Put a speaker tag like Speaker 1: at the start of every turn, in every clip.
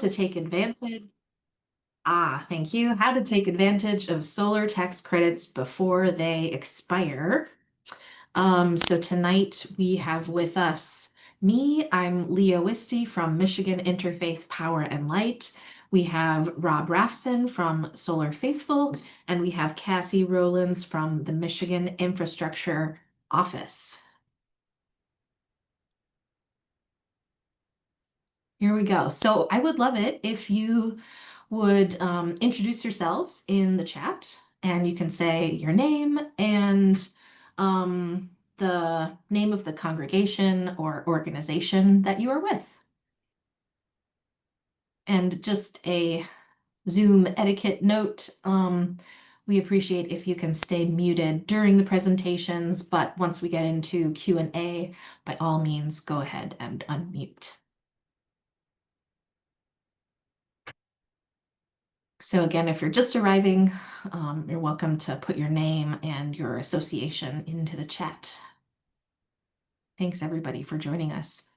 Speaker 1: to take advantage. Thank you. How to take advantage of solar tax credits before they expire. So tonight we have with us me. I'm Leah Wiste from Michigan Interfaith Power and Light. We have Rob Rafson from Solar Faithful, and we have Cassie Rowlands from the Michigan Infrastructure Office. Here we go. So I would love it if you would introduce yourselves in the chat, and you can say your name and the name of the congregation or organization that you are with. And just a Zoom etiquette note, we appreciate if you can stay muted during the presentations, but once we get into Q&A, by all means, go ahead and unmute. So again, if you're just arriving, you're welcome to put your name and your association into the chat. Thanks everybody for joining us.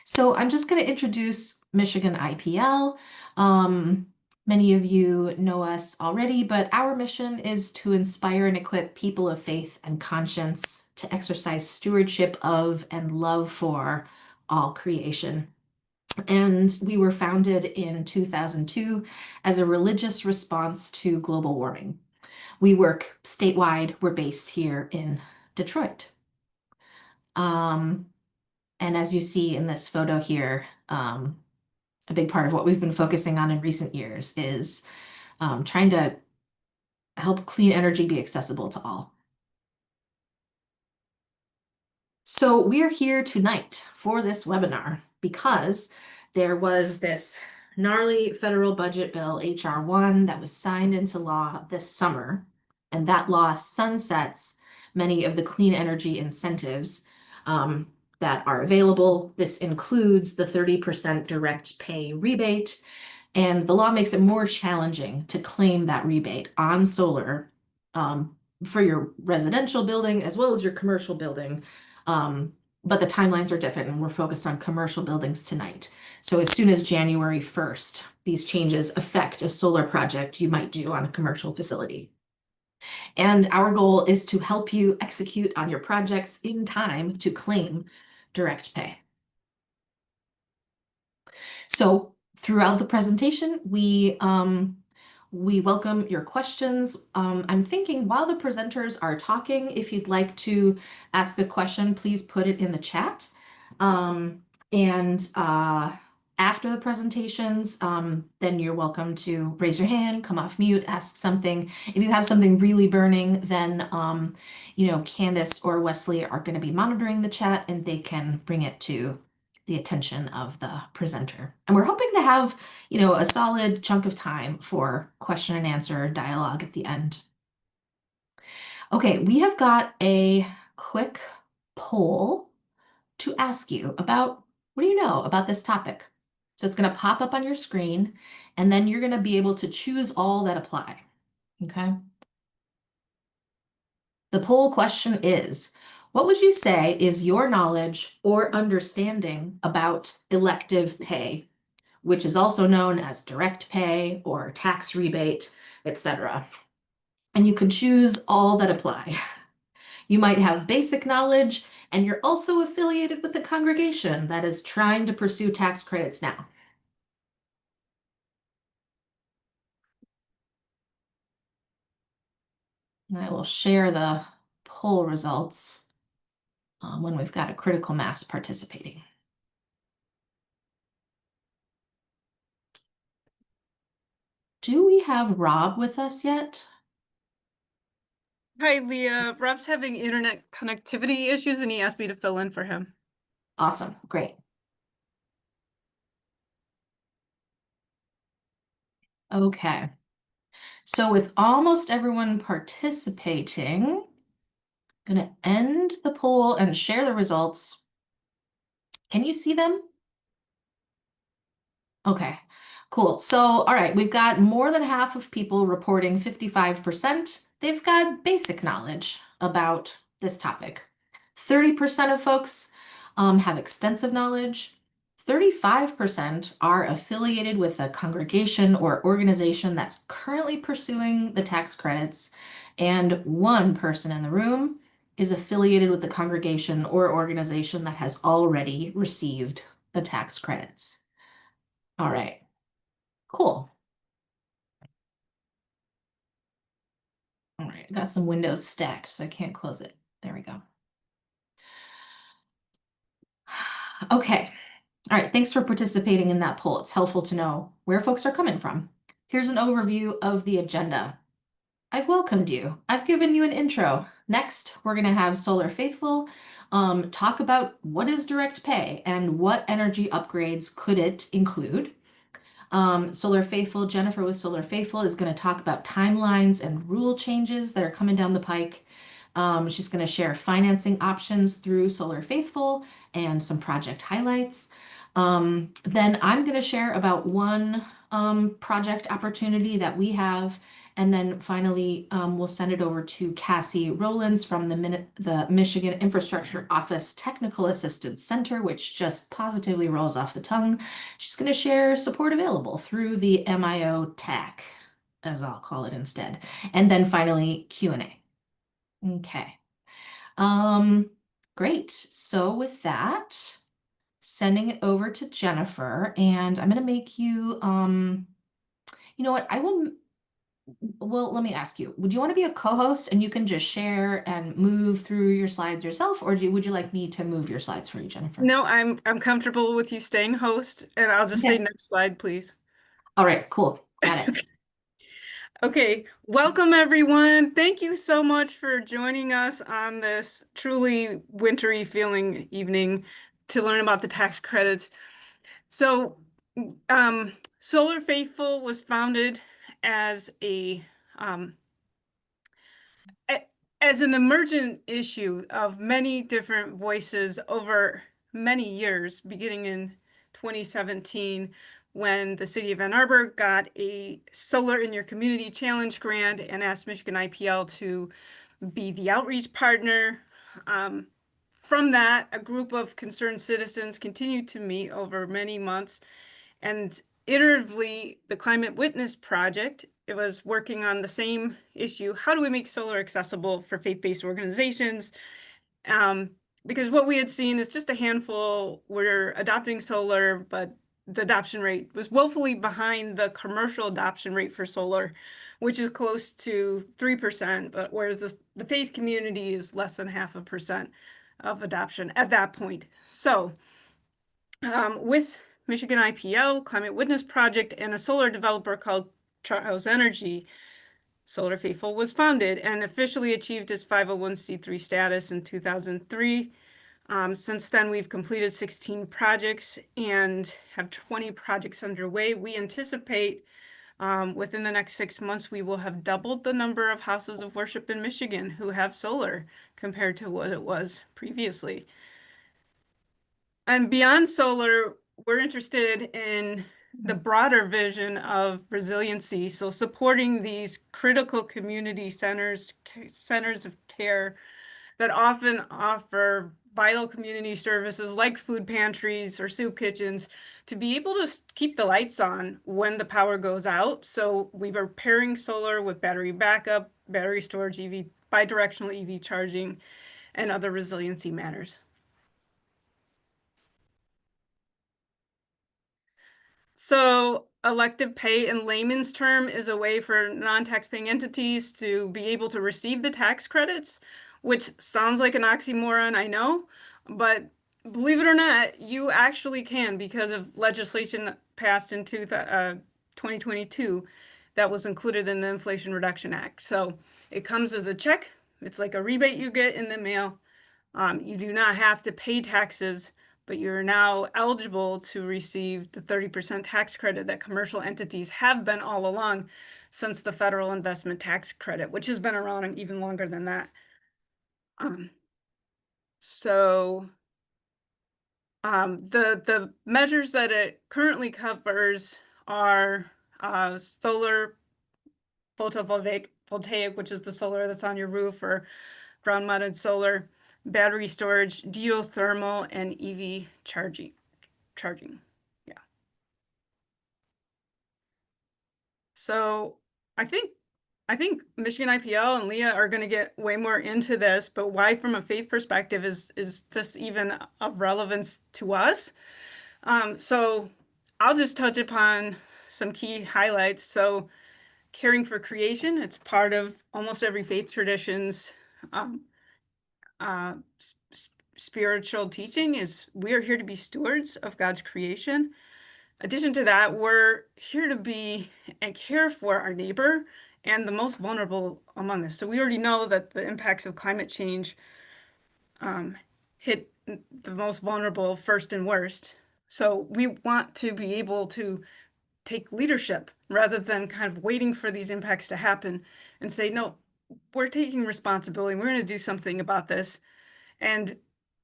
Speaker 1: So I'm just going to introduce Michigan IPL. Many of you know us already, but our mission is to inspire and equip people of faith and conscience to exercise stewardship of and love for all creation. And we were founded in 2002 as a religious response to global warming. We work statewide. We're based here in Detroit. And as you see in this photo here, a big part of what we've been focusing on in recent years is trying to help clean energy be accessible to all. So we're here tonight for this webinar because there was this gnarly federal budget bill, HR 1, that was signed into law this summer, and that law sunsets many of the clean energy incentives that are available. This includes the 30% direct pay rebate, and the law makes it more challenging to claim that rebate on solar for your residential building as well as your commercial building. But the timelines are different, and we're focused on commercial buildings tonight. So as soon as January 1st, these changes affect a solar project you might do on a commercial facility. And our goal is to help you execute on your projects in time to claim direct pay. So throughout the presentation, we welcome your questions. I'm thinking while the presenters are talking, if you'd like to ask a question, please put it in the chat. After the presentations, then you're welcome to raise your hand, come off mute, ask something. If you have something really burning, then Candace or Wesley are going to be monitoring the chat, and they can bring it to the attention of the presenter. And we're hoping to have, a solid chunk of time for question and answer dialogue at the end. Okay, we have got a quick poll to ask you about what do you know about this topic? So it's going to pop up on your screen, and then you're going to be able to choose all that apply. Okay. The poll question is, what would you say is your knowledge or understanding about elective pay, which is also known as direct pay or tax rebate, etc.? And you can choose all that apply. You might have basic knowledge, and you're also affiliated with a congregation that is trying to pursue tax credits now. And I will share the poll results when we've got a critical mass participating. Do we have Rob with us yet?
Speaker 2: Hi, Leah. Rob's having internet connectivity issues, and he asked me to fill in for him.
Speaker 1: Awesome. Great. Okay. So with almost everyone participating, I'm going to end the poll and share the results. Can you see them? Okay, cool. So, all right, we've got more than half of people reporting 55%. They've got basic knowledge about this topic. 30% of folks have extensive knowledge. 35% are affiliated with a congregation or organization that's currently pursuing the tax credits, and one person in the room is affiliated with the congregation or organization that has already received the tax credits. All right, cool. All right, I got some windows stacked, so I can't close it. There we go. Okay. All right, thanks for participating in that poll. It's helpful to know where folks are coming from. Here's an overview of the agenda. I've welcomed you. I've given you an intro. Next, we're going to have Solar Faithful talk about what is direct pay and what energy upgrades could it include. Solar Faithful, Jennifer with Solar Faithful is going to talk about timelines and rule changes that are coming down the pike. She's going to share financing options through Solar Faithful and some project highlights. Then I'm going to share about one project opportunity that we have. And then finally, we'll send it over to Cassie Rowlands from the Michigan Infrastructure Office Technical Assistance Center, which just positively rolls off the tongue. She's going to share support available through the MIO TAC, as I'll call it instead. And then finally, Q&A. Okay. Great. So with that, sending it over to Jennifer, and I'm going to make you, you know what, well, let me ask you, would you want to be a co-host and you can just share and move through your slides yourself, or would you like me to move your slides for you, Jennifer?
Speaker 2: No, I'm comfortable with you staying host, and I'll just say
Speaker 1: Okay.
Speaker 2: next slide, please.
Speaker 1: All right, cool. Got it.
Speaker 2: Okay, welcome everyone. Thank you so much for joining us on this truly wintry feeling evening to learn about the tax credits. So, Solar Faithful was founded as as an emergent issue of many different voices over many years, beginning in 2017, when the city of Ann Arbor got a Solar in Your Community Challenge grant and asked Michigan IPL to be the outreach partner. From that, a group of concerned citizens continued to meet over many months, and iteratively, the Climate Witness Project, it was working on the same issue. How do we make solar accessible for faith-based organizations? Because what we had seen is just a handful were adopting solar, but the adoption rate was woefully behind the commercial adoption rate for solar, which is close to 3%, but whereas the faith community is less than 0.5% of adoption at that point. So with Michigan IPL, Climate Witness Project, and a solar developer called Charthouse Energy, Solar Faithful was founded and officially achieved its 501c3 status in 2003. Since then, we've completed 16 projects and have 20 projects underway. We anticipate within the next 6 months, we will have doubled the number of houses of worship in Michigan who have solar compared to what it was previously. And beyond solar, we're interested in the broader vision of resiliency. So supporting these critical community centers of care that often offer vital community services like food pantries or soup kitchens to be able to keep the lights on when the power goes out. So we were pairing solar with battery backup, battery storage, bidirectional EV charging, and other resiliency matters. So elective pay in layman's term is a way for non-taxpaying entities to be able to receive the tax credits, which sounds like an oxymoron, I know, but believe it or not, you actually can because of legislation passed in 2022 that was included in the Inflation Reduction Act. So it comes as a check. It's like a rebate you get in the mail. You do not have to pay taxes, but you're now eligible to receive the 30% tax credit that commercial entities have been all along since the federal investment tax credit, which has been around even longer than that. The measures that it currently covers are solar photovoltaic, which is the solar that's on your roof, or ground-mounted solar, battery storage, geothermal, and EV charging. charging. Yeah. So I think Michigan IPL and Leah are going to get way more into this, but why from a faith perspective is this even of relevance to us? So I'll just touch upon some key highlights. So caring for creation, it's part of almost every faith tradition's um, spiritual teaching is we are here to be stewards of God's creation. Addition to that, we're here to be and care for our neighbor and the most vulnerable among us. So we already know that the impacts of climate change hit the most vulnerable first and worst. So we want to be able to take leadership rather than kind of waiting for these impacts to happen and say, no, we're taking responsibility. We're going to do something about this. And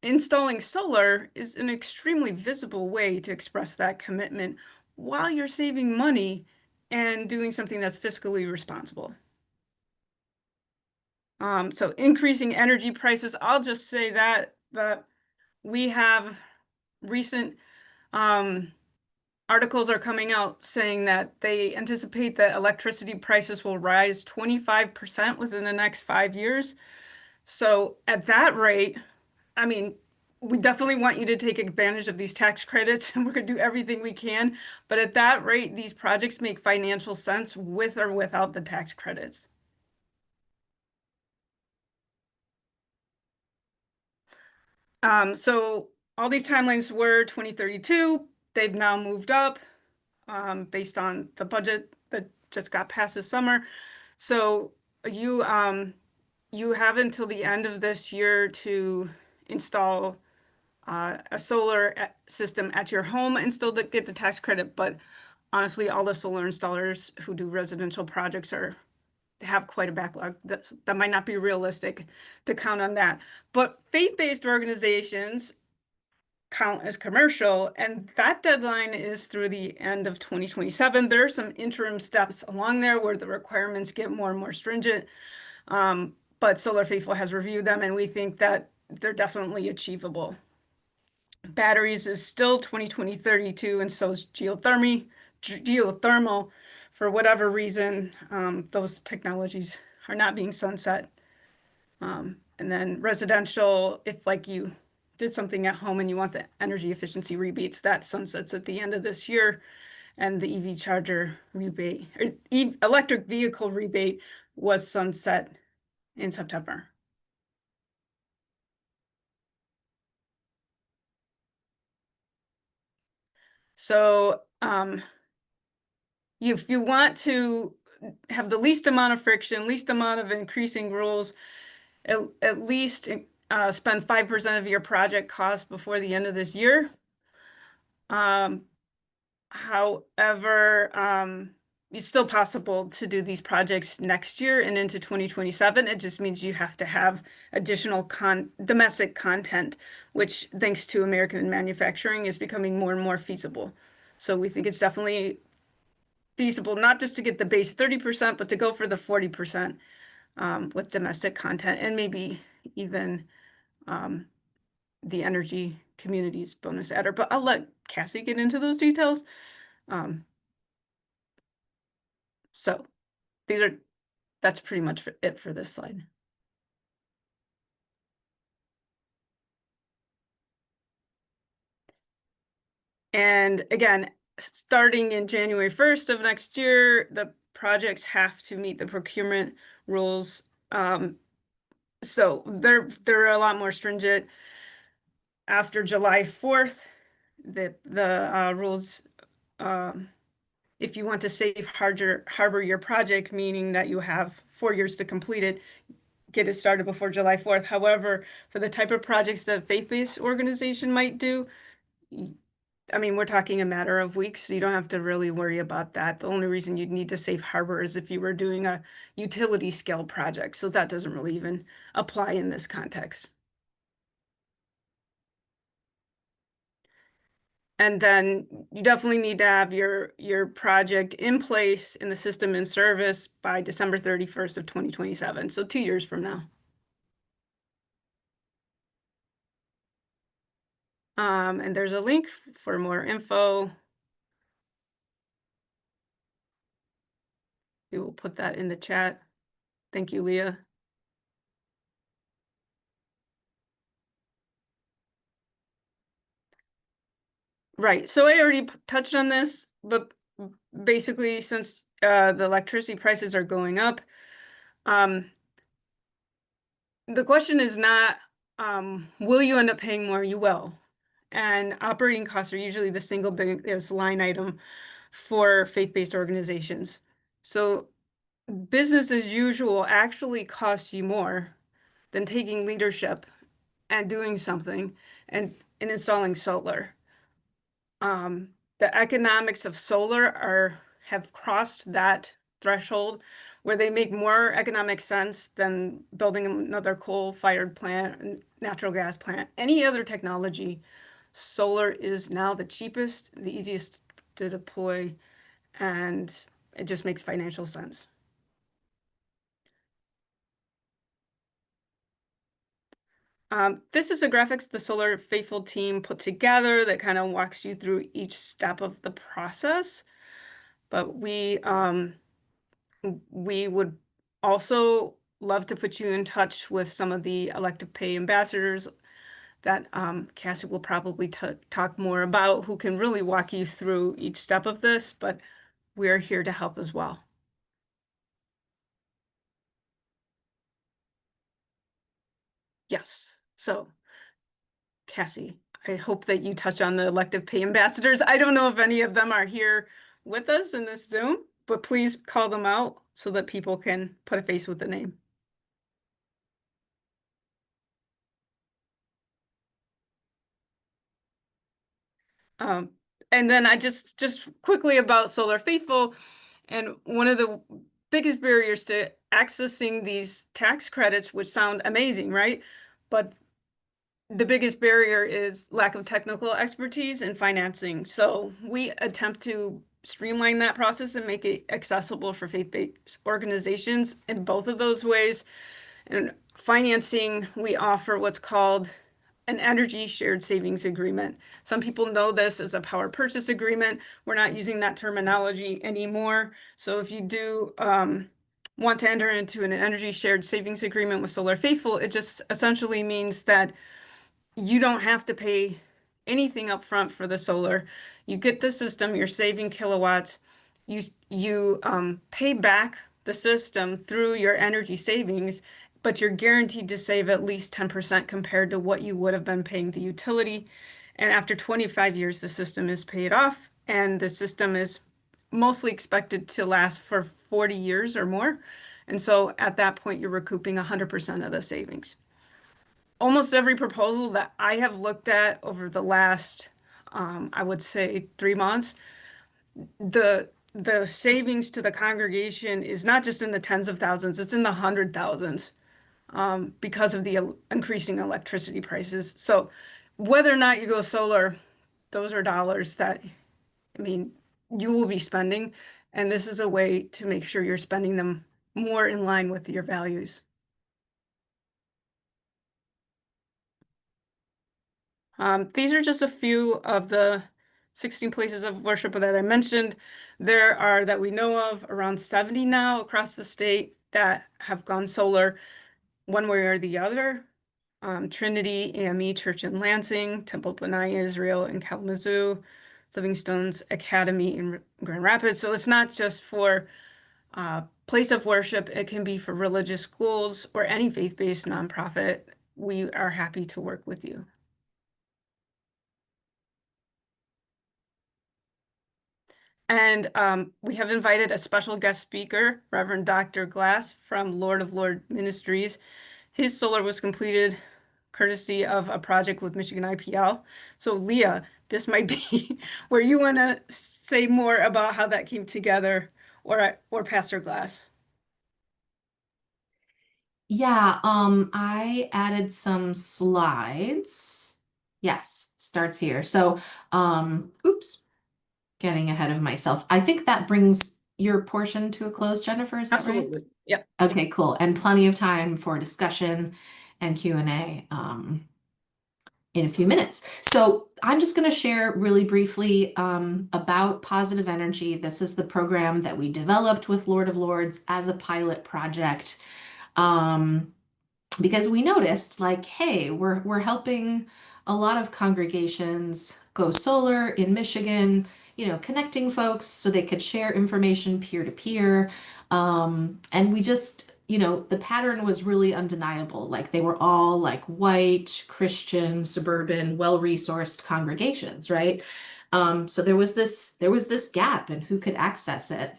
Speaker 2: installing solar is an extremely visible way to express that commitment while you're saving money and doing something that's fiscally responsible. So increasing energy prices, I'll just say that we have recent articles are coming out saying that they anticipate that electricity prices will rise 25% within the next 5 years. So at that rate, I mean, we definitely want you to take advantage of these tax credits and we're going to do everything we can. But at that rate, these projects make financial sense with or without the tax credits. So all these timelines were 2032. They've now moved up based on the budget that just got passed this summer. So you have until the end of this year to install a solar system at your home and still get the tax credit. But honestly, all the solar installers who do residential projects have quite a backlog. That might not be realistic to count on that. But faith-based organizations count as commercial, and that deadline is through the end of 2027. There are some interim steps along there where the requirements get more and more stringent. But Solar Faithful has reviewed them, and we think that they're definitely achievable. Batteries is still 2032, and so is geothermal. For whatever reason, those technologies are not being sunset. And then residential, if like you did something at home and you want the energy efficiency rebates, that sunsets at the end of this year. And the EV charger rebate, or electric vehicle rebate was sunset in September. So if you want to have the least amount of friction, least amount of increasing rules, at least spend 5% of your project cost before the end of this year. However, it's still possible to do these projects next year and into 2027. It just means you have to have additional domestic content, which thanks to American manufacturing is becoming more and more feasible. So we think it's definitely feasible, not just to get the base 30%, but to go for the 40% with domestic content and maybe even the energy communities bonus adder. But I'll let Cassie get into those details. So that's pretty much it for this slide. And again, starting in January 1st of next year, the projects have to meet the procurement rules. So they're a lot more stringent. After July 4th, the rules, if you want to safe harbor your project, meaning that you have 4 years to complete it, get it started before July 4th. However, for the type of projects that a faith-based organization might do, I mean, we're talking a matter of weeks, so you don't have to really worry about that. The only reason you'd need to safe harbor is if you were doing a utility scale project. So that doesn't really even apply in this context. And then you definitely need to have your project in place and the system in service by December 31st of 2027. So 2 years from now. And there's a link for more info. We will put that in the chat. Thank you, Leah. Right. So I already touched on this, but basically, since the electricity prices are going up, the question is not, will you end up paying more? You will. And operating costs are usually the single biggest line item for faith-based organizations. So business as usual actually costs you more than taking leadership and doing something and installing solar. The economics of solar have crossed that threshold where they make more economic sense than building another coal-fired plant, natural gas plant, any other technology. Solar is now the cheapest, the easiest to deploy, and it just makes financial sense. This is a graphics the Solar Faithful team put together that kind of walks you through each step of the process. But we would also love to put you in touch with some of the elective pay ambassadors that Cassie will probably talk more about, who can really walk you through each step of this, but we're here to help as well. Yes. So, Cassie, I hope that you touch on the elective pay ambassadors. I don't know if any of them are here with us in this Zoom, but please call them out so that people can put a face with the name. And then I just quickly about Solar Faithful, and one of the biggest barriers to accessing these tax credits, which sound amazing, right? But the biggest barrier is lack of technical expertise and financing. So we attempt to streamline that process and make it accessible for faith-based organizations in both of those ways. And financing, we offer what's called an energy shared savings agreement. Some people know this as a power purchase agreement. We're not using that terminology anymore. So if you do want to enter into an energy shared savings agreement with Solar Faithful, it just essentially means that you don't have to pay anything up front for the solar. You get the system, you're saving kilowatts. You pay back the system through your energy savings, but you're guaranteed to save at least 10% compared to what you would have been paying the utility. And after 25 years, the system is paid off, and the system is mostly expected to last for 40 years or more. And so at that point, you're recouping 100% of the savings. Almost every proposal that I have looked at over the last, I would say 3 months, the savings to the congregation is not just in the tens of thousands, it's in the 100,000s, because of the increasing electricity prices. So whether or not you go solar, those are dollars that, I mean, you will be spending, and this is a way to make sure you're spending them more in line with your values. These are just a few of the 16 places of worship that I mentioned. There are, that we know of, around 70 now across the state that have gone solar one way or the other. Trinity AME Church in Lansing, Temple Benai Israel in Kalamazoo, Livingstone's Academy in Grand Rapids. So it's not just for place of worship, it can be for religious schools or any faith-based nonprofit. We are happy to work with you. And we have invited a special guest speaker, Reverend Dr. Glass from Lord of Lord Ministries. His solar was completed courtesy of a project with Michigan IPL. So Leah, this might be where you want to say more about how that came together, or Pastor Glass.
Speaker 1: Yeah, I added some slides. Yes, starts here. So, oops, getting ahead of myself. I think that brings your portion to a close, Jennifer, is that right?
Speaker 2: Absolutely. Yep.
Speaker 1: Okay, cool. And plenty of time for discussion and Q&A. in a few minutes. So I'm just going to share really briefly about Positive Energy. This is the program that we developed with Lord of Lords as a pilot project. Because we noticed like, hey, we're helping a lot of congregations go solar in Michigan, connecting folks so they could share information peer to peer. And we just, the pattern was really undeniable. Like they were all like white, Christian, suburban, well-resourced congregations, right? So there was this gap in who could access it.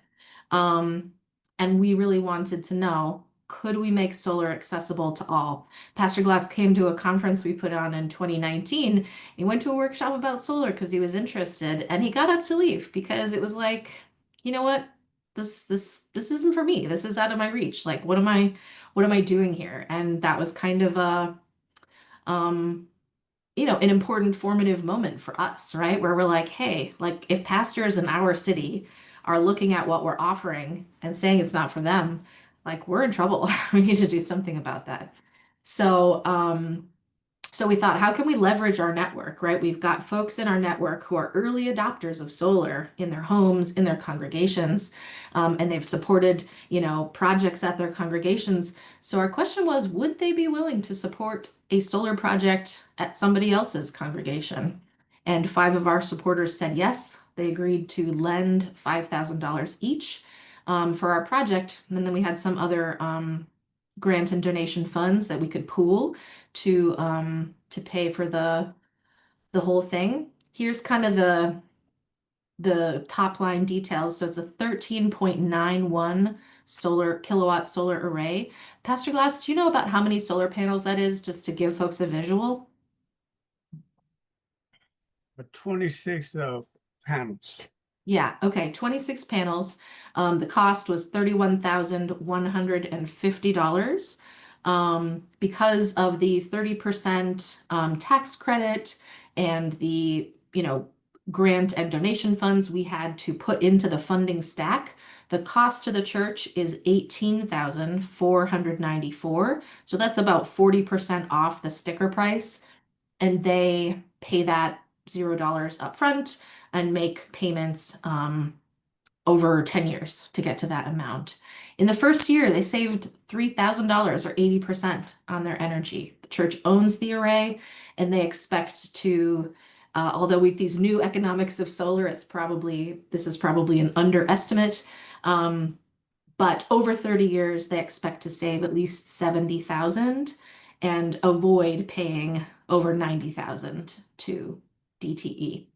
Speaker 1: Um, and we really wanted to know, could we make solar accessible to all? Pastor Glass came to a conference we put on in 2019. He went to a workshop about solar because he was interested, and he got up to leave because it was like, you know what? This isn't for me. This is out of my reach. Like, what am I doing here? And that was kind of a um an important formative moment for us, right? Where we're like, hey, like if pastors in our city are looking at what we're offering and saying it's not for them, like we're in trouble. We need to do something about that. So, so we thought, how can we leverage our network, right? We've got folks in our network who are early adopters of solar in their homes, in their congregations, and they've supported, projects at their congregations. So our question was, would they be willing to support a solar project at somebody else's congregation? And 5 of our supporters said yes. They agreed to lend $5,000 each for our project. And then we had some other grant and donation funds that we could pool to pay for the whole thing. Here's kind of the top line details. So it's a 13.91 solar array. Pastor Glass, do you know about how many solar panels that is, just to give folks a visual?
Speaker 3: 26 panels.
Speaker 1: Yeah, okay, 26 panels. The cost was $31,150. Because of the 30% tax credit and the, grant and donation funds we had to put into the funding stack, the cost to the church is $18,494. So that's about 40% off the sticker price, and they pay that $0 upfront and make payments over 10 years to get to that amount. In the first year, they saved $3,000 or 80% on their energy. The church owns the array, and they expect to, although with these new economics of solar, this is probably an underestimate. But over 30 years, they expect to save at least 70,000 and avoid paying over 90,000 to DTE.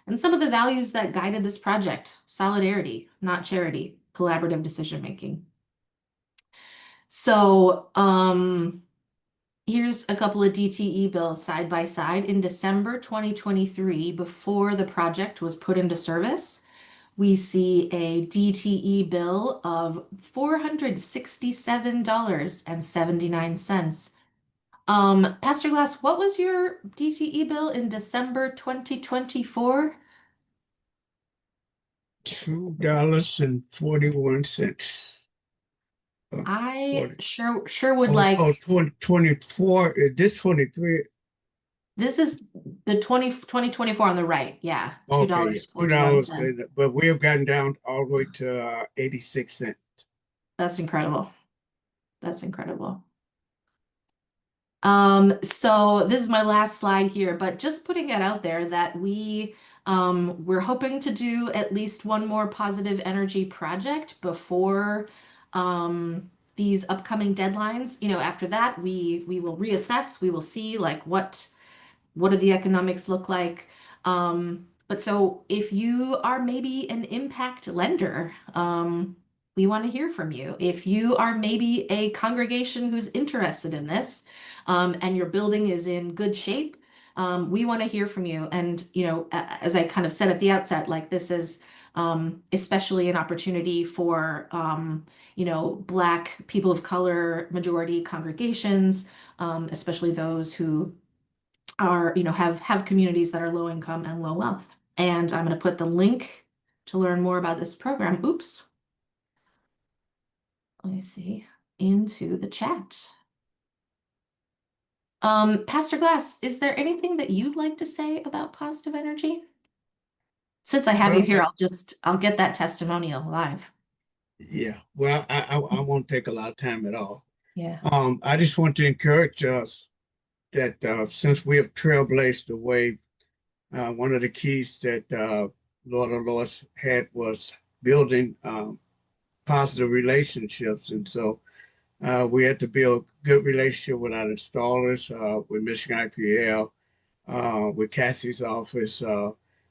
Speaker 1: And some of the values that guided this project: solidarity, not charity, collaborative decision making. So, here's a couple of DTE bills side by side. In December 2023, before the project was put into service, we see a DTE bill of $467.79. Pastor Glass, what was your DTE bill in December 2024?
Speaker 3: $2.41.
Speaker 1: I sure would
Speaker 3: Oh,
Speaker 1: like,
Speaker 3: 24. This 23.
Speaker 1: this is the 2024 on the right. Yeah,
Speaker 3: Okay, yeah,
Speaker 1: $2.41.
Speaker 3: $2. But we have gotten down all the way to 86 cents.
Speaker 1: That's incredible. That's incredible. So this is my last slide here, but just putting it out there that we're hoping to do at least one more positive energy project before these upcoming deadlines. After that, we will reassess. We will see like what do the economics look like. But so if you are maybe an impact lender, we want to hear from you. If you are maybe a congregation who's interested in this, and your building is in good shape, we want to hear from you. And, as I kind of said at the outset, like this is especially an opportunity for, Black, people of color, majority congregations, especially those who are, have communities that are low income and low wealth. And I'm going to put the link to learn more about this program. Oops. Let me see, into the chat. Pastor Glass, is there anything that you'd like to say about positive energy? Since I have you
Speaker 3: Well,
Speaker 1: here, I'll get that testimonial live.
Speaker 3: yeah, well, I won't take a lot of time at all.
Speaker 1: Yeah.
Speaker 3: I just want to encourage us that since we have trailblazed the way, one of the keys that Lord of Lords had was building positive relationships. And so we had to build good relationship with our installers, with Michigan IPL, with Cassie's office.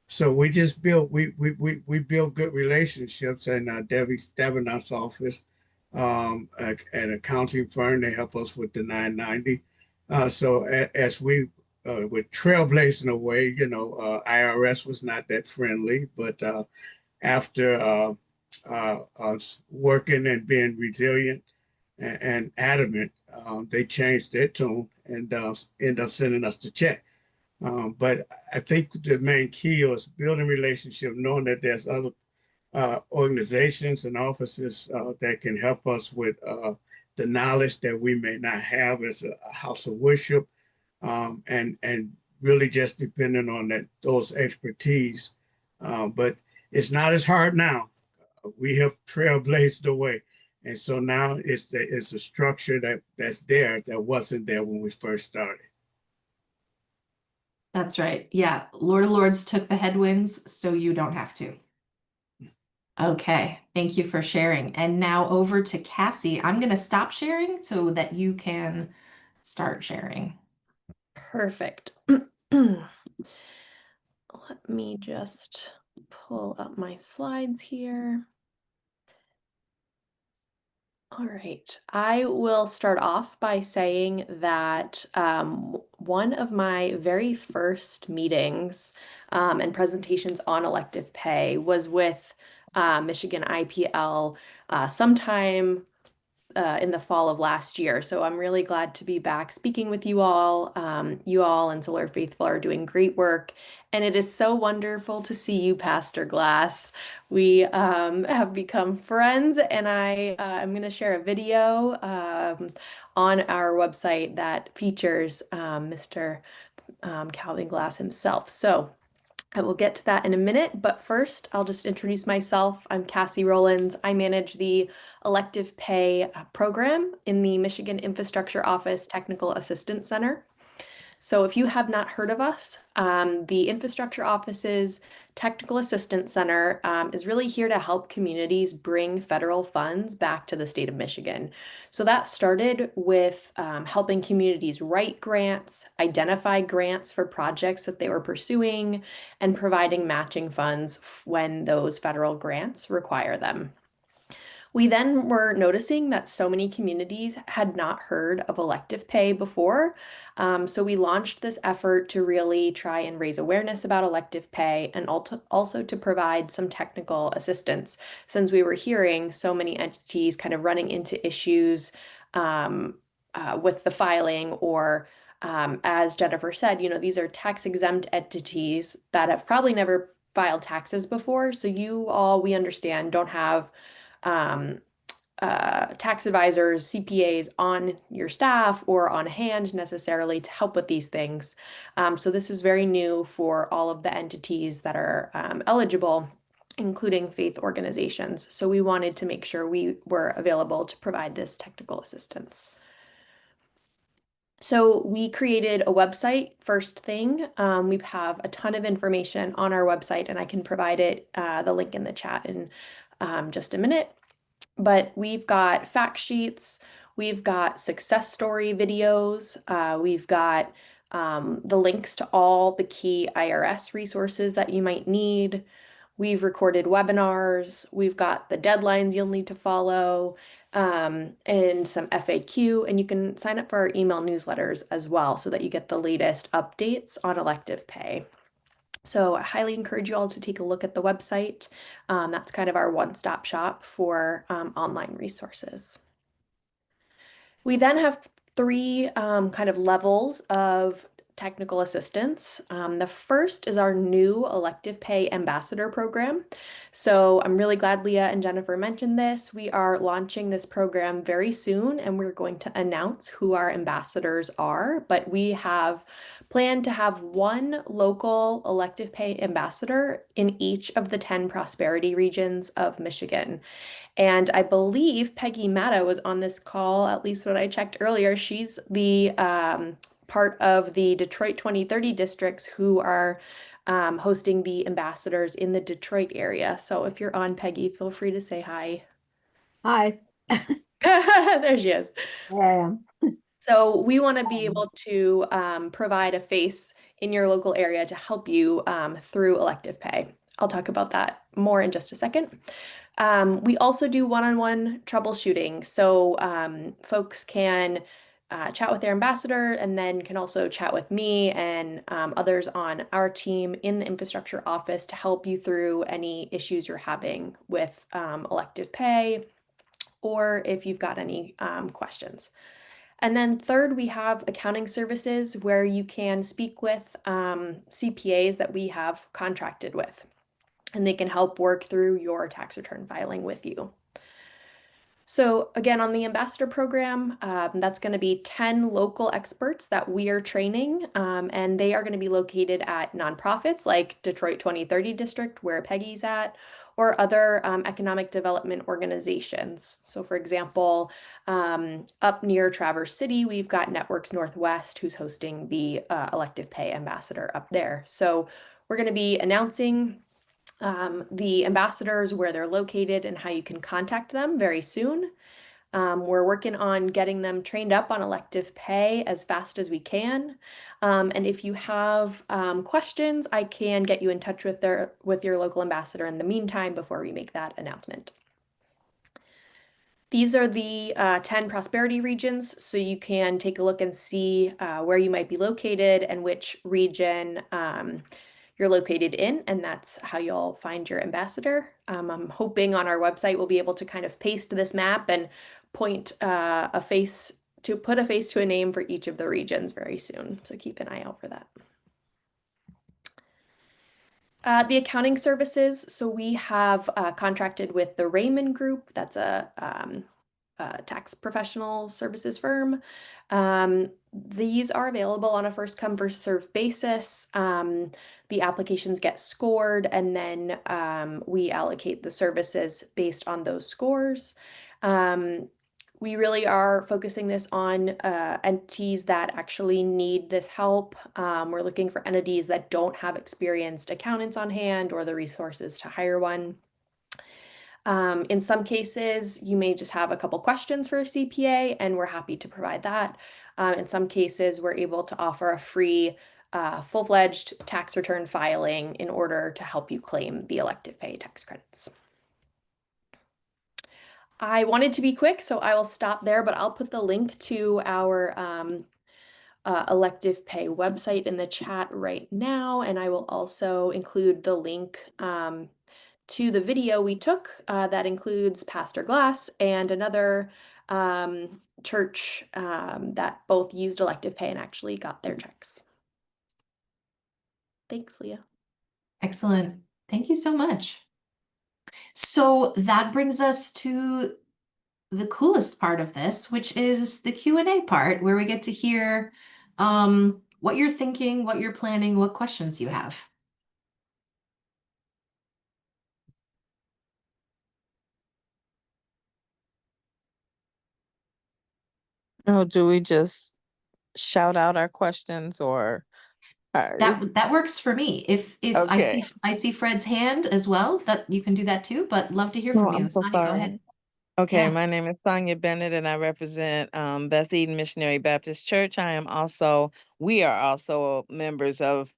Speaker 3: So we just built we built good relationships, and Debbie Stabenow's office, an accounting firm, they help us with the 990. So as we were trailblazing away, IRS was not that friendly, but after us working and being resilient and adamant, they changed their tune and end up sending us the check. But I think the main key is building relationship, knowing that there's other organizations and offices that can help us with the knowledge that we may not have as a house of worship, and really just depending on those expertise. But it's not as hard now. We have trailblazed the way. And so now it's a structure that's there that wasn't there when we first started.
Speaker 1: That's right. Yeah. Lord of Lords took the headwinds, so you don't have to. Okay. Thank you for sharing. And now over to Cassie. I'm going to stop sharing so that you can start sharing.
Speaker 4: Perfect. Let me just pull up my slides here. All right, I will start off by saying that one of my very first meetings and presentations on elective pay was with Michigan IPL sometime in the fall of last year. So I'm really glad to be back speaking with you all. You all and Solar Faithful are doing great work. And it is so wonderful to see you, Pastor Glass. We have become friends, and I am going to share a video on our website that features Mr. Calvin Glass himself. So I will get to that in a minute, but first I'll just introduce myself. I'm Cassie Rowlands. I manage the elective pay program in the Michigan Infrastructure Office Technical Assistance Center. So if you have not heard of us, the Infrastructure Office's Technical Assistance Center is really here to help communities bring federal funds back to the state of Michigan. So that started with helping communities write grants, identify grants for projects that they were pursuing, and providing matching funds when those federal grants require them. We then were noticing that so many communities had not heard of elective pay before. So we launched this effort to really try and raise awareness about elective pay and also to provide some technical assistance, since we were hearing so many entities kind of running into issues with the filing, or as Jennifer said, these are tax exempt entities that have probably never filed taxes before. So you all, we understand, don't have tax advisors, CPAs on your staff or on hand necessarily to help with these things. So this is very new for all of the entities that are eligible, including faith organizations. So we wanted to make sure we were available to provide this technical assistance. So we created a website first thing. We have a ton of information on our website, and I can provide the link in the chat in just a minute. But we've got fact sheets, we've got success story videos, we've got the links to all the key IRS resources that you might need. We've recorded webinars, we've got the deadlines you'll need to follow, and some FAQ, and you can sign up for our email newsletters as well so that you get the latest updates on elective pay. So I highly encourage you all to take a look at the website. That's kind of our one-stop shop for online resources. We then have three kind of levels of technical assistance. The first is our new elective pay ambassador program. So I'm really glad Leah and Jennifer mentioned this. We are launching this program very soon, and we're going to announce who our ambassadors are. But we have planned to have one local elective pay ambassador in each of the 10 prosperity regions of Michigan. And I believe Peggy Matta was on this call, at least when I checked earlier. She's the part of the Detroit 2030 districts who are hosting the ambassadors in the Detroit area. So if you're on, Peggy, feel free to say hi.
Speaker 5: Hi,
Speaker 4: There she is.
Speaker 5: there I am.
Speaker 4: So we want to be able to provide a face in your local area to help you through elective pay. I'll talk about that more in just a second. We also do one-on-one troubleshooting. So folks can chat with their ambassador and then can also chat with me and others on our team in the infrastructure office to help you through any issues you're having with elective pay or if you've got any questions. And then third, we have accounting services where you can speak with CPAs that we have contracted with, and they can help work through your tax return filing with you. So again, on the ambassador program, that's going to be 10 local experts that we are training, and they are going to be located at nonprofits like Detroit 2030 District, where Peggy's at, or other economic development organizations. So for example, up near Traverse City, we've got Networks Northwest, who's hosting the elective pay ambassador up there. So we're going to be announcing the ambassadors, where they're located, and how you can contact them very soon. We're working on getting them trained up on elective pay as fast as we can. And if you have questions, I can get you in touch with your local ambassador in the meantime before we make that announcement. These are the 10 prosperity regions, so you can take a look and see where you might be located and which region you're located in, and that's how you'll find your ambassador. I'm hoping on our website we'll be able to kind of paste this map and put a face to a name for each of the regions very soon, so keep an eye out for that. The accounting services, so we have contracted with the Raymond Group. That's a tax professional services firm. These are available on a first come first served basis. The applications get scored, and then we allocate the services based on those scores. We really are focusing this on entities that actually need this help. We're looking for entities that don't have experienced accountants on hand or the resources to hire one. In some cases, you may just have a couple questions for a CPA, and we're happy to provide that. In some cases, we're able to offer a free full-fledged tax return filing in order to help you claim the elective pay tax credits. I wanted to be quick, so I will stop there, but I'll put the link to our elective pay website in the chat right now, and I will also include the link to the video we took that includes Pastor Glass and another church that both used elective pay and actually got their checks. Thanks, Leah.
Speaker 1: Excellent. Thank you so much. So that brings us to the coolest part of this, which is the Q&A part, where we get to hear what you're thinking, what you're planning, what questions you have.
Speaker 6: Oh, do we just shout out our questions or
Speaker 1: That works for me. If
Speaker 6: Okay.
Speaker 1: I see Fred's hand as well, that you can do that too, but love to hear
Speaker 6: Oh,
Speaker 1: from you.
Speaker 6: I'm so
Speaker 1: Sonia, go ahead.
Speaker 6: sorry. Okay,
Speaker 1: Yeah.
Speaker 6: my name is Sonia Bennett and I represent Beth Eden Missionary Baptist Church. We are also members of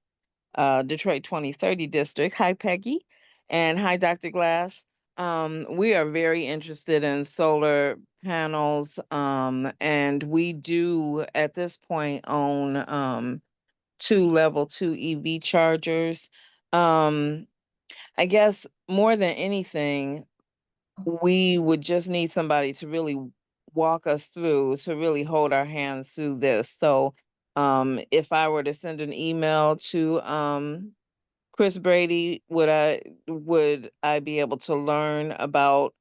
Speaker 6: Detroit 2030 District. Hi, Peggy, and hi, Dr. Glass. We are very interested in solar panels, and we do at this point own 2 level 2 EV chargers. I guess more than anything, we would just need somebody to really walk us through, to really hold our hands through this. So If I were to send an email to Chris Brady, would I be able to learn about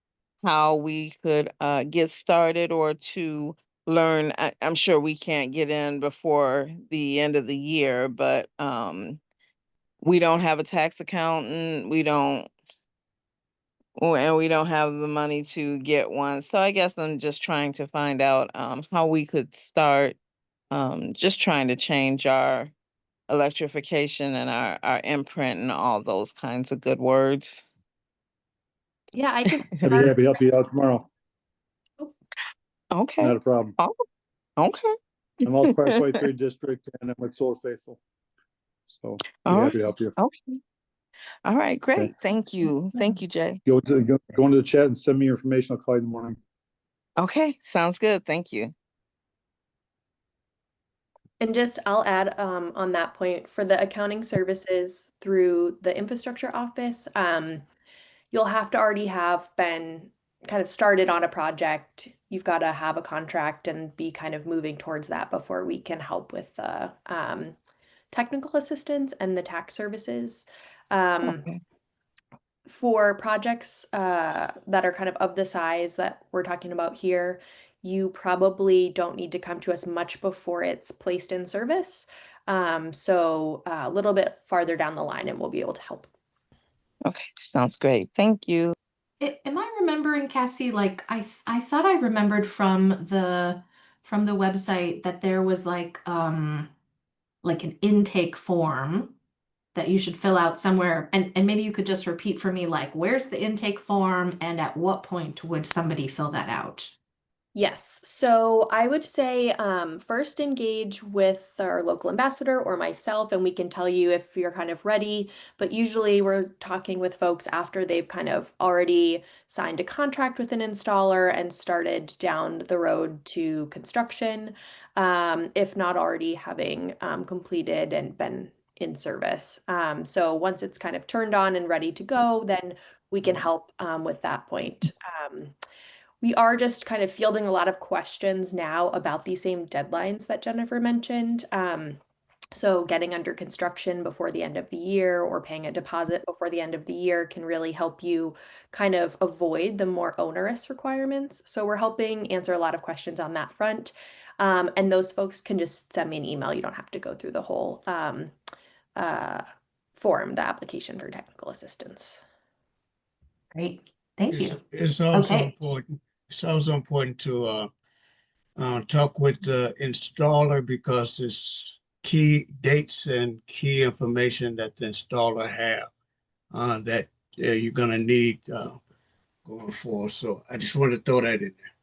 Speaker 6: how we could get started, or to learn? I'm sure we can't get in before the end of the year, but we don't have a tax accountant. And we don't have the money to get one. So I guess I'm just trying to find out how we could start just trying to change our electrification and our imprint and all those kinds of good words.
Speaker 4: Yeah, I can
Speaker 7: I'd be happy to help you out tomorrow.
Speaker 6: Okay.
Speaker 7: Not a problem.
Speaker 6: Oh, okay.
Speaker 7: I'm also part of 23 district, and I'm with Solar Faithful. So be
Speaker 6: All
Speaker 7: happy
Speaker 6: right.
Speaker 7: to help you.
Speaker 6: Okay. All right, great.
Speaker 7: Okay.
Speaker 6: Thank you. Thank you, Jay.
Speaker 7: Go into the chat and send me your information. I'll call you in the morning.
Speaker 6: Okay, sounds good. Thank you.
Speaker 4: And just I'll add on that point for the accounting services through the infrastructure office, you'll have to already have been kind of started on a project. You've got to have a contract and be kind of moving towards that before we can help with the technical assistance and the tax services.
Speaker 6: Okay.
Speaker 4: For projects that are kind of the size that we're talking about here, you probably don't need to come to us much before it's placed in service. So a little bit farther down the line and we'll be able to help.
Speaker 6: Okay, sounds great. Thank you.
Speaker 1: Am I remembering, Cassie, like I thought I remembered from the website that there was like an intake form that you should fill out somewhere, and maybe you could just repeat for me, like, where's the intake form and at what point would somebody fill that out?
Speaker 4: Yes, so I would say first engage with our local ambassador or myself, and we can tell you if you're kind of ready. But usually we're talking with folks after they've kind of already signed a contract with an installer and started down the road to construction, if not already having completed and been in service. So once it's kind of turned on and ready to go, then we can help with that point. We are just kind of fielding a lot of questions now about these same deadlines that Jennifer mentioned. So getting under construction before the end of the year or paying a deposit before the end of the year can really help you kind of avoid the more onerous requirements. So we're helping answer a lot of questions on that front. And those folks can just send me an email. You don't have to go through the whole form, the application for technical assistance.
Speaker 1: Great, thank you.
Speaker 3: It's also
Speaker 1: Okay.
Speaker 3: important. It's also important to talk with the installer, because it's key dates and key information that the installer have that you're gonna need going forward. So I just wanted to throw that in there.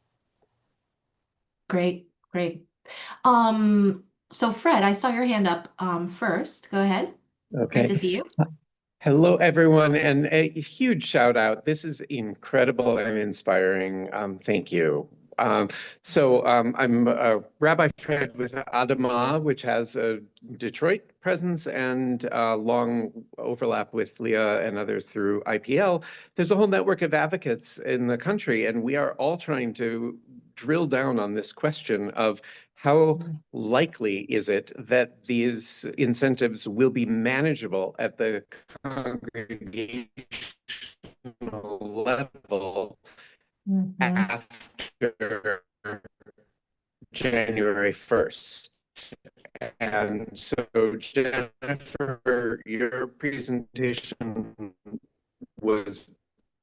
Speaker 1: Great, great. So Fred, I saw your hand up first. Go ahead. Great to
Speaker 8: Okay.
Speaker 1: see you.
Speaker 8: Hello, everyone, and a huge shout out. This is incredible and inspiring. Thank you. I'm Rabbi Fred with Adamah, which has a Detroit presence and long overlap with Leah and others through IPL. There's a whole network of advocates in the country, and we are all trying to drill down on this question of how likely is it that these incentives will be manageable at the congregational level after January 1st? And so, Jennifer, your presentation was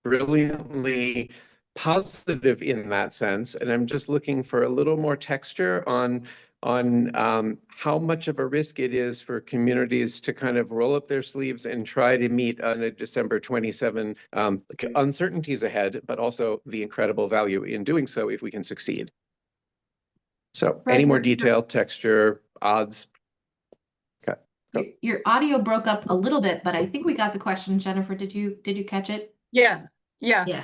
Speaker 8: brilliantly positive in that sense, and I'm just looking for a little more texture on how much of a risk it is for communities to kind of roll up their sleeves and try to meet on a December 27 uncertainties ahead, but also the incredible value in doing so if we can succeed. So
Speaker 1: Fred,
Speaker 8: any more detail, texture, odds? Okay.
Speaker 1: Your audio broke up a little bit, but I think we got the question. Jennifer, did you catch it?
Speaker 2: Yeah.
Speaker 1: Yeah.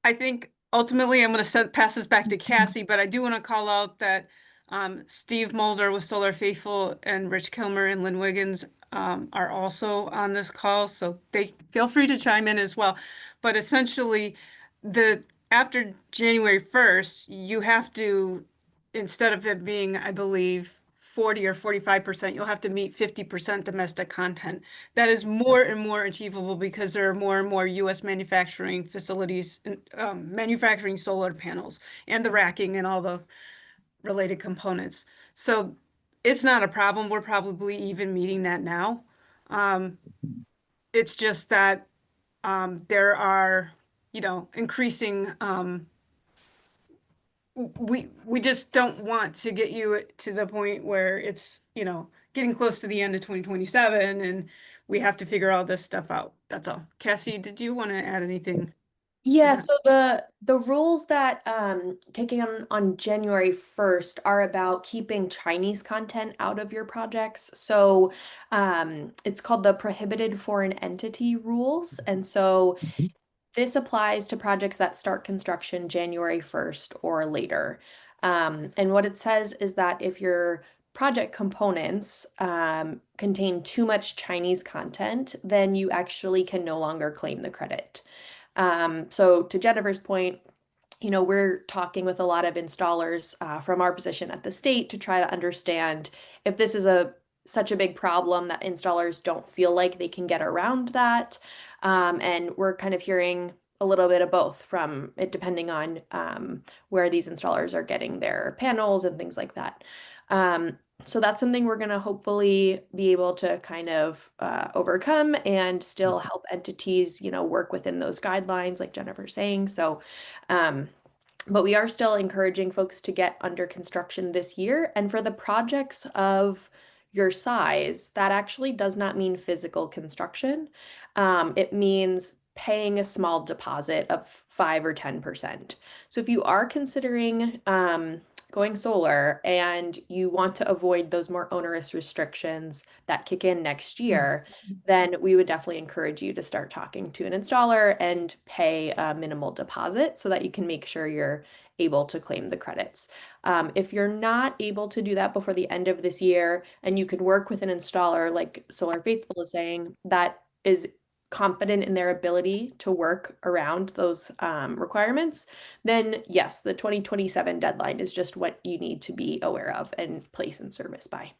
Speaker 2: I think ultimately I'm going to pass this back to Cassie, but I do want to call out that Steve Mulder with Solar Faithful and Rich Kilmer and Lynn Wiggins are also on this call, so they feel free to chime in as well. But essentially, after January 1st, you have to, instead of it being, I believe, 40 or 45%, you'll have to meet 50% domestic content. That is more and more achievable because there are more and more U.S. manufacturing facilities manufacturing solar panels and the racking and all the related components. So it's not a problem. We're probably even meeting that now. It's just that there are, increasing we just don't want to get you to the point where it's, getting close to the end of 2027 and we have to figure all this stuff out. That's all. Cassie, did you want to add anything?
Speaker 4: Yeah,
Speaker 2: that?
Speaker 4: so the rules that kicking on January 1st are about keeping Chinese content out of your projects. So it's called the prohibited foreign entity rules. And so this applies to projects that start construction January 1st or later. And what it says is that if your project components contain too much Chinese content, then you actually can no longer claim the credit. So to Jennifer's point, we're talking with a lot of installers from our position at the state to try to understand if this is such a big problem that installers don't feel like they can get around that. And we're kind of hearing a little bit of both from it, depending on where these installers are getting their panels and things like that. So that's something we're going to hopefully be able to kind of overcome and still help entities, work within those guidelines, like Jennifer's saying. So, but we are still encouraging folks to get under construction this year. And for the projects of your size, that actually does not mean physical construction. It means paying a small deposit of 5 or 10%. So if you are considering going solar and you want to avoid those more onerous restrictions that kick in next year, then we would definitely encourage you to start talking to an installer and pay a minimal deposit so that you can make sure you're able to claim the credits. If you're not able to do that before the end of this year and you can work with an installer like Solar Faithful is saying, that is confident in their ability to work around those requirements, then yes, the 2027 deadline is just what you need to be aware of and place in service by.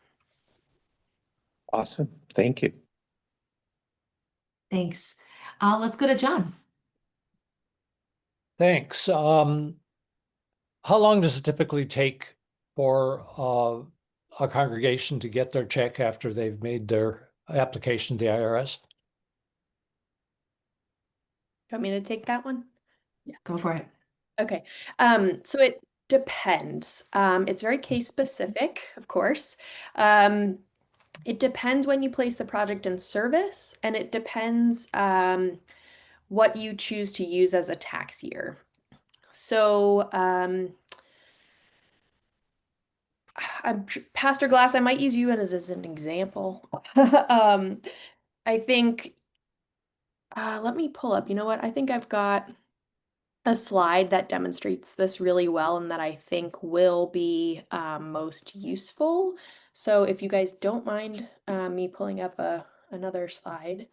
Speaker 8: Awesome. Thank you.
Speaker 1: Thanks. Let's go to John.
Speaker 9: Thanks. How long does it typically take for a congregation to get their check after they've made their application to the IRS?
Speaker 4: Do you want me to take that one?
Speaker 1: Yeah, go for it.
Speaker 4: Okay. So it depends. It's very case specific, of course. It depends when you place the project in service, and it depends what you choose to use as a tax year. So Pastor Glass, I might use you as an example. I think, let me pull up, you know what? I think I've got a slide that demonstrates this really well and that I think will be most useful. So if you guys don't mind me pulling up another slide.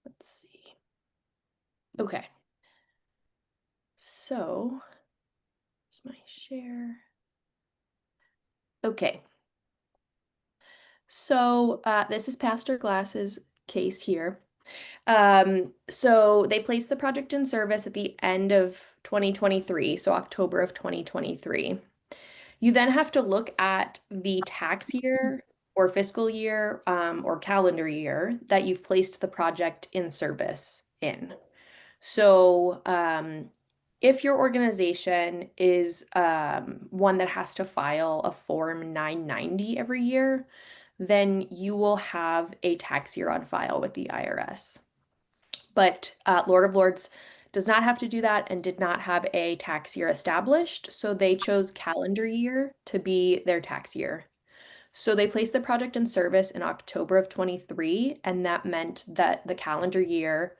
Speaker 4: Let's see. Okay. So here's my share. Okay. So this is Pastor Glass's case here. So they placed the project in service at the end of 2023, so October of 2023. You then have to look at the tax year or fiscal year or calendar year that you've placed the project in service in. So if your organization is one that has to file a Form 990 every year, then you will have a tax year on file with the IRS. But Lord of Lords does not have to do that and did not have a tax year established, so they chose calendar year to be their tax year. So they placed the project in service in October of 23, and that meant that the calendar year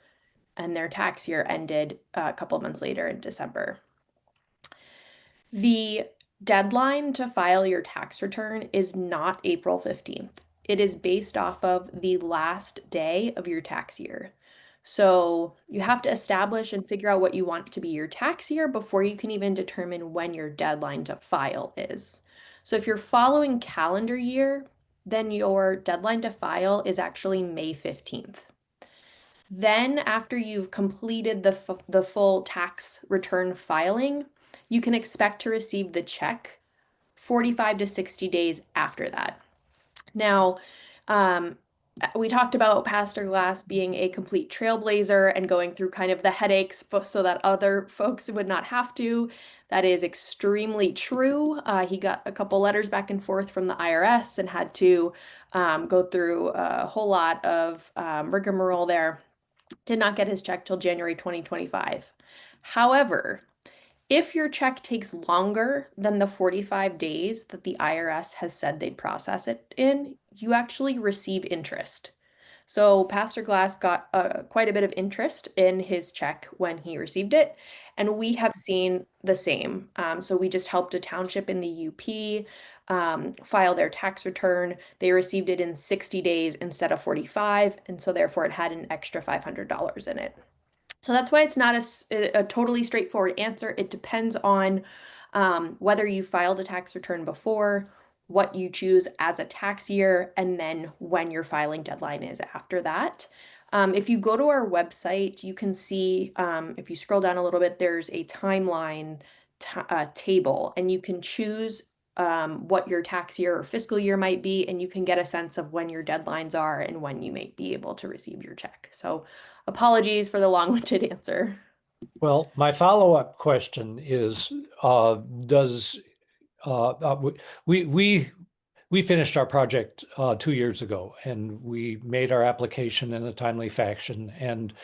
Speaker 4: and their tax year ended a couple of months later in December. The deadline to file your tax return is not April 15th. It is based off of the last day of your tax year. So you have to establish and figure out what you want to be your tax year before you can even determine when your deadline to file is. So if you're following calendar year, then your deadline to file is actually May 15th. Then after you've completed the full tax return filing, you can expect to receive the check 45 to 60 days after that. Now, we talked about Pastor Glass being a complete trailblazer and going through kind of the headaches so that other folks would not have to. That is extremely true. He got a couple letters back and forth from the IRS and had to go through a whole lot of rigmarole there. Did not get his check till January 2025. However, if your check takes longer than the 45 days that the IRS has said they'd process it in, you actually receive interest. So Pastor Glass got quite a bit of interest in his check when he received it, and we have seen the same. So we just helped a township in the UP file their tax return. They received it in 60 days instead of 45, and so therefore it had an extra $500 in it. So that's why it's not a totally straightforward answer. It depends on whether you filed a tax return before, what you choose as a tax year, and then when your filing deadline is after that. If you go to our website, you can see, if you scroll down a little bit, there's a timeline table, and you can choose what your tax year or fiscal year might be, and you can get a sense of when your deadlines are and when you may be able to receive your check. So apologies for the long-winded answer.
Speaker 9: Well, my follow-up question is, we finished our project 2 years ago, and we made our application in a timely fashion, and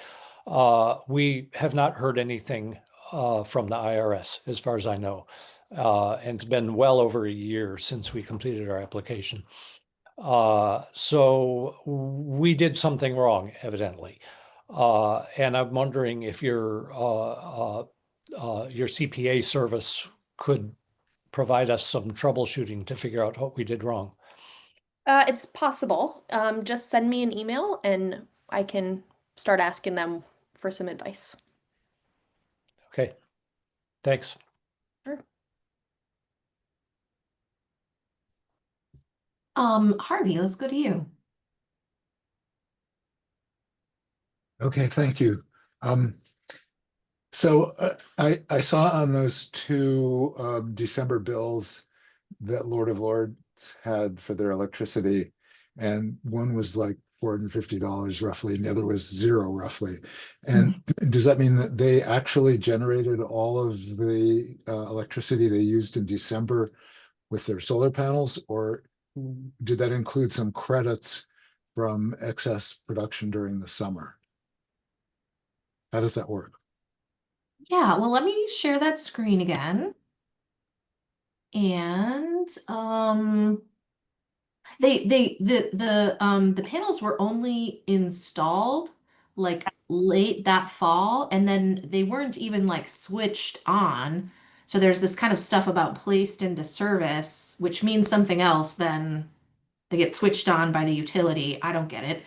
Speaker 9: we have not heard anything from the IRS, as far as I know. And it's been well over a year since we completed our application. So we did something wrong, evidently. And I'm wondering if your CPA service could provide us some troubleshooting to figure out what we did wrong.
Speaker 4: It's possible. Just send me an email and I can start asking them for some advice.
Speaker 9: Okay, thanks.
Speaker 4: Sure.
Speaker 1: Harvey, let's go to you.
Speaker 10: Okay, thank you. So I saw on those two December bills that Lord of Lords had for their electricity, and one was like $450 roughly, and the other was zero roughly. And does that mean that they actually generated all of the electricity they used in December with their solar panels, or did that include some credits from excess production during the summer? How does that work?
Speaker 1: Yeah, well, let me share that screen again. And the panels were only installed like late that fall, and then they weren't even like switched on. So there's this kind of stuff about placed into service, which means something else than they get switched on by the utility. I don't get it.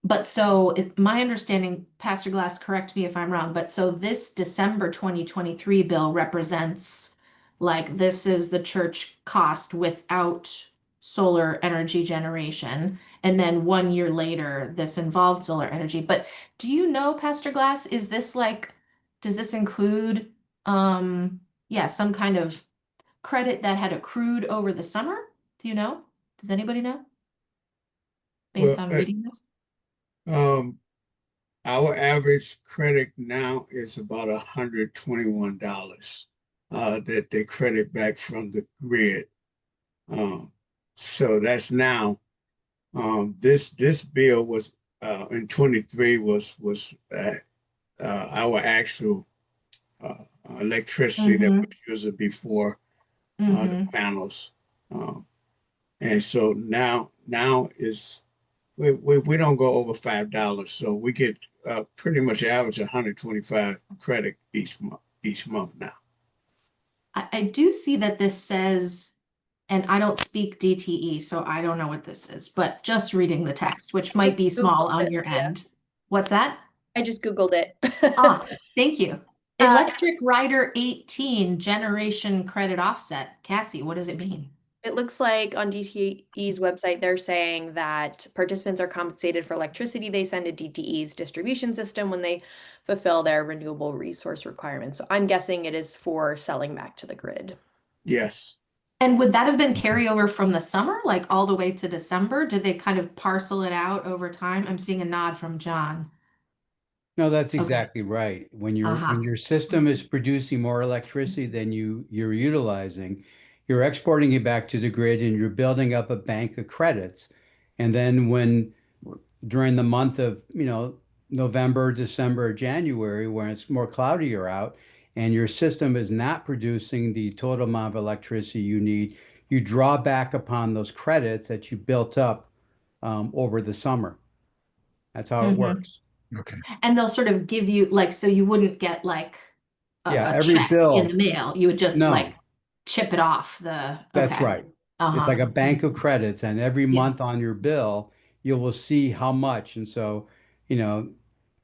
Speaker 1: But so my understanding, Pastor Glass, correct me if I'm wrong, but so this December 2023 bill represents like this is the church cost without solar energy generation. And then 1 year later, this involved solar energy. But do you know, Pastor Glass, is this like, does this include yeah, some kind of credit that had accrued over the summer? Do you know? Does anybody know? Based
Speaker 3: Well,
Speaker 1: on reading this?
Speaker 3: Our average credit now is about $121 that they credit back from the grid. So that's now. This bill was in 23 was our actual electricity that was used before the panels. And so now is we don't go over $5, so we get pretty much average 125 credit each month now.
Speaker 1: I do see that this says, and I don't speak DTE, so I don't know what this is, but just reading the text, which might be small on your end. What's that?
Speaker 4: I just Googled it.
Speaker 1: Ah, thank you.
Speaker 4: Uh,
Speaker 1: Electric Rider 18 generation credit offset. Cassie, what does it mean?
Speaker 4: It looks like on DTE's website, they're saying that participants are compensated for electricity they send to DTE's distribution system when they fulfill their renewable resource requirements. So I'm guessing it is for selling back to the grid.
Speaker 3: Yes.
Speaker 1: And would that have been carryover from the summer, like all the way to December? Did they kind of parcel it out over time? I'm seeing a nod from John.
Speaker 11: No, that's
Speaker 1: Okay.
Speaker 11: exactly right. When
Speaker 1: Uh-huh.
Speaker 11: your system is producing more electricity than you're utilizing, you're exporting it back to the grid and you're building up a bank of credits. And then when during the month of, November, December, January, when it's more cloudier out and your system is not producing the total amount of electricity you need, you draw back upon those credits that you built up over the summer. That's how it
Speaker 1: Mhm.
Speaker 11: works.
Speaker 10: Okay.
Speaker 1: And they'll sort of give you like, so you wouldn't get like
Speaker 11: Yeah,
Speaker 1: a
Speaker 11: every
Speaker 1: check in the
Speaker 11: bill.
Speaker 1: mail. You would just
Speaker 11: No,
Speaker 1: like chip it off the,
Speaker 11: that's
Speaker 1: okay.
Speaker 11: right. It's like
Speaker 1: Uh-huh.
Speaker 11: a bank of credits, and every
Speaker 1: Yeah.
Speaker 11: month on your bill, you will see how much. And so, you know,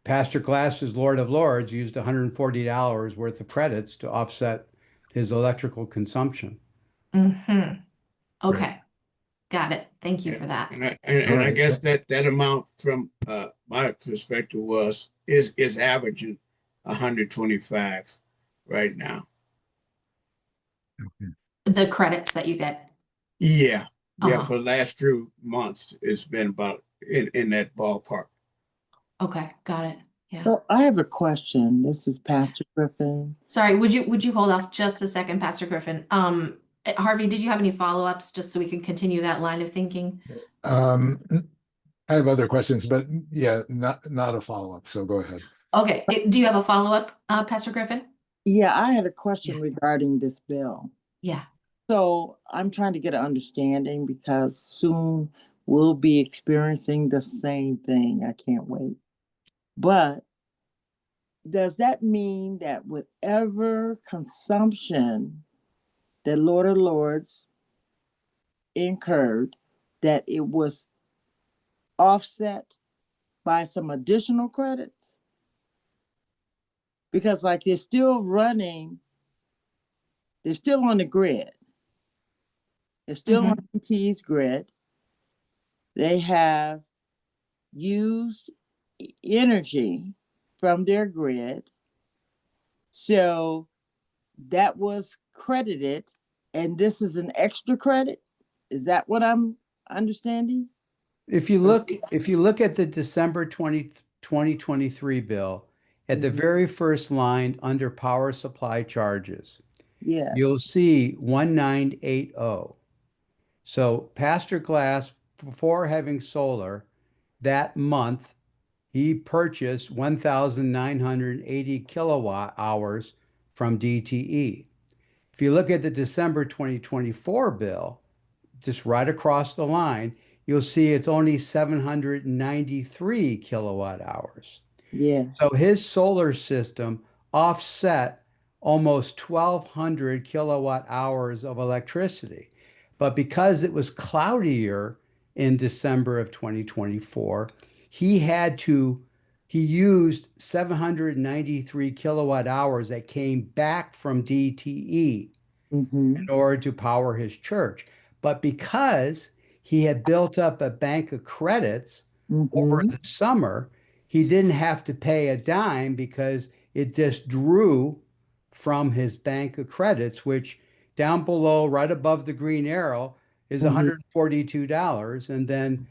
Speaker 11: Pastor Glass's Lord of Lords used $140 worth of credits to offset his electrical consumption.
Speaker 1: Mm-hmm.
Speaker 10: Right.
Speaker 1: Okay. Got it. Thank you
Speaker 3: Yeah.
Speaker 1: for that.
Speaker 3: And I
Speaker 10: Right.
Speaker 3: guess that amount from my perspective is averaging 125 right now.
Speaker 10: Okay.
Speaker 1: The credits that you get.
Speaker 3: Yeah. Yeah,
Speaker 1: Uh-huh.
Speaker 3: for the last few months, it's been about in that ballpark.
Speaker 1: Okay, got it. Yeah.
Speaker 12: Well, I have a question. This is Pastor Griffin.
Speaker 1: Sorry, would you hold off just a second, Pastor Griffin? Harvey, did you have any follow-ups just so we can continue that line of thinking?
Speaker 10: Um, I have other questions, but yeah, not a follow-up. So go ahead.
Speaker 1: Okay, do you have a follow-up, Pastor Griffin?
Speaker 12: Yeah, I had a question
Speaker 1: Yeah.
Speaker 12: regarding this bill.
Speaker 1: Yeah.
Speaker 12: So I'm trying to get an understanding because soon we'll be experiencing the same thing. I can't wait. But does that mean that whatever consumption that Lord of Lords incurred, that it was offset by some additional credits? Because like they're still running, they're still on the grid. They're still on DTE's grid. They have used energy from their grid. So that was credited, and this is an extra credit. Is that what I'm understanding?
Speaker 11: If you look at the December 2023 bill, at the
Speaker 12: Mhm.
Speaker 11: very first line under power supply charges, you'll
Speaker 12: Yes.
Speaker 11: see 1980. So Pastor Glass, before having solar, that month, he purchased 1,980 kilowatt hours from DTE. If you look at the December 2024 bill, just right across the line, you'll see it's only 793 kilowatt hours.
Speaker 12: Yeah.
Speaker 11: So his solar system offset almost 1,200 kilowatt hours of electricity. But because it was cloudier in December of 2024, he used 793 kilowatt hours that came back from DTE
Speaker 12: Mm-hmm.
Speaker 11: in order to power his church. But because he had built up a bank of credits over
Speaker 12: Mm-hmm.
Speaker 11: the summer, he didn't have to pay a dime because it just drew from his bank of credits, which down below, right above the green arrow, is
Speaker 12: Mm-hmm.
Speaker 11: $142. And then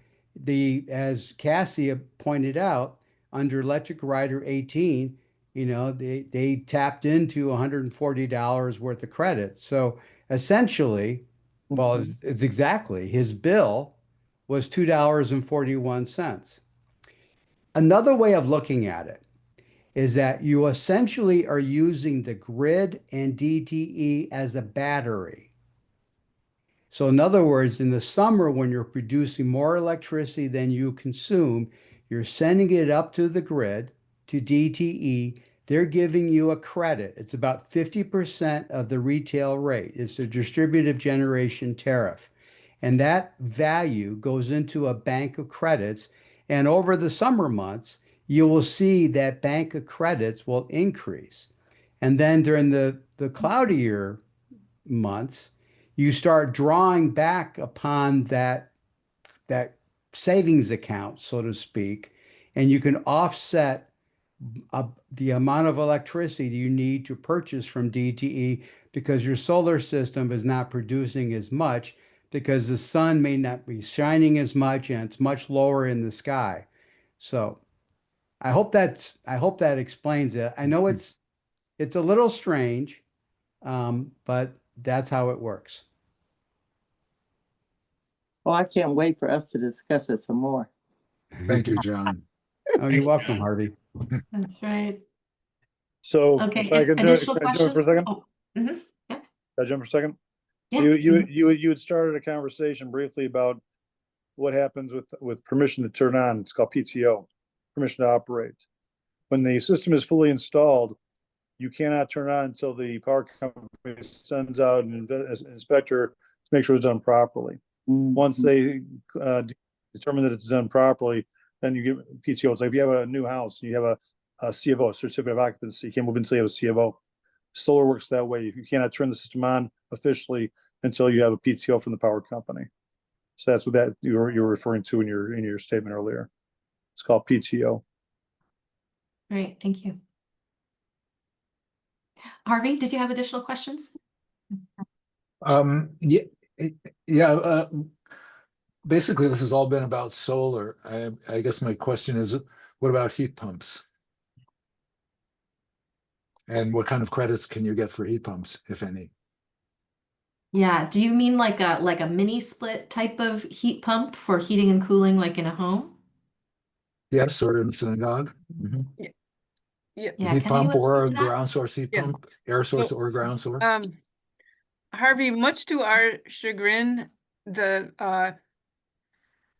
Speaker 11: as Cassie pointed out, under Electric Rider 18, they tapped into $140 worth of credits. So essentially, well,
Speaker 12: Mm-hmm.
Speaker 11: it's exactly his bill was $2.41. Another way of looking at it is that you essentially are using the grid and DTE as a battery. So, in other words, in the summer, when you're producing more electricity than you consume, you're sending it up to the grid, to DTE. They're giving you a credit. It's about 50% of the retail rate. It's a distributive generation tariff. And that value goes into a bank of credits. And over the summer months, you will see that bank of credits will increase. And then during the cloudier months, you start drawing back upon that savings account, so to speak, and you can offset the amount of electricity you need to purchase from DTE because your solar system is not producing as much because the sun may not be shining as much and it's much lower in the sky. So I hope that explains it. I know it's a little strange, but that's how it works.
Speaker 12: Oh, I can't wait for us to discuss it some more.
Speaker 10: Thank you, John.
Speaker 11: Oh, you're welcome, Harvey.
Speaker 1: That's right.
Speaker 7: So
Speaker 1: Okay,
Speaker 7: if I can
Speaker 1: additional
Speaker 7: can I jump in for a
Speaker 1: questions?
Speaker 7: second?
Speaker 1: Oh, yeah.
Speaker 7: Can I jump for a second?
Speaker 1: Yeah.
Speaker 7: You had started a conversation briefly about what happens with permission to turn on. It's called PTO, permission to operate. When the system is fully installed, you cannot turn on until the power company sends out an inspector to make sure it's done properly. Once they determine that it's done properly, then you get PTO. It's like if you have a new house, you have a C of O, certificate of occupancy, you can't move until you have a C of O. Solar works that way. You cannot turn the system on officially until you have a PTO from the power company. So that's what that you're referring to in your statement earlier. It's called PTO.
Speaker 1: Great, thank you. Harvey, did you have additional questions?
Speaker 10: Yeah, yeah. Basically, this has all been about solar. I guess my question is, what about heat pumps? And what kind of credits can you get for heat pumps, if any?
Speaker 1: Yeah, do you mean like a mini split type of heat pump for heating and cooling like in a home?
Speaker 10: Yes, or in a synagogue?
Speaker 2: Yeah.
Speaker 1: Yeah,
Speaker 10: Heat
Speaker 1: can
Speaker 10: pump
Speaker 1: anyone
Speaker 10: or
Speaker 1: speak
Speaker 10: a
Speaker 1: to that?
Speaker 10: ground source heat
Speaker 2: Yeah.
Speaker 10: pump, air source
Speaker 2: So,
Speaker 10: or ground source?
Speaker 2: Harvey, much to our chagrin, the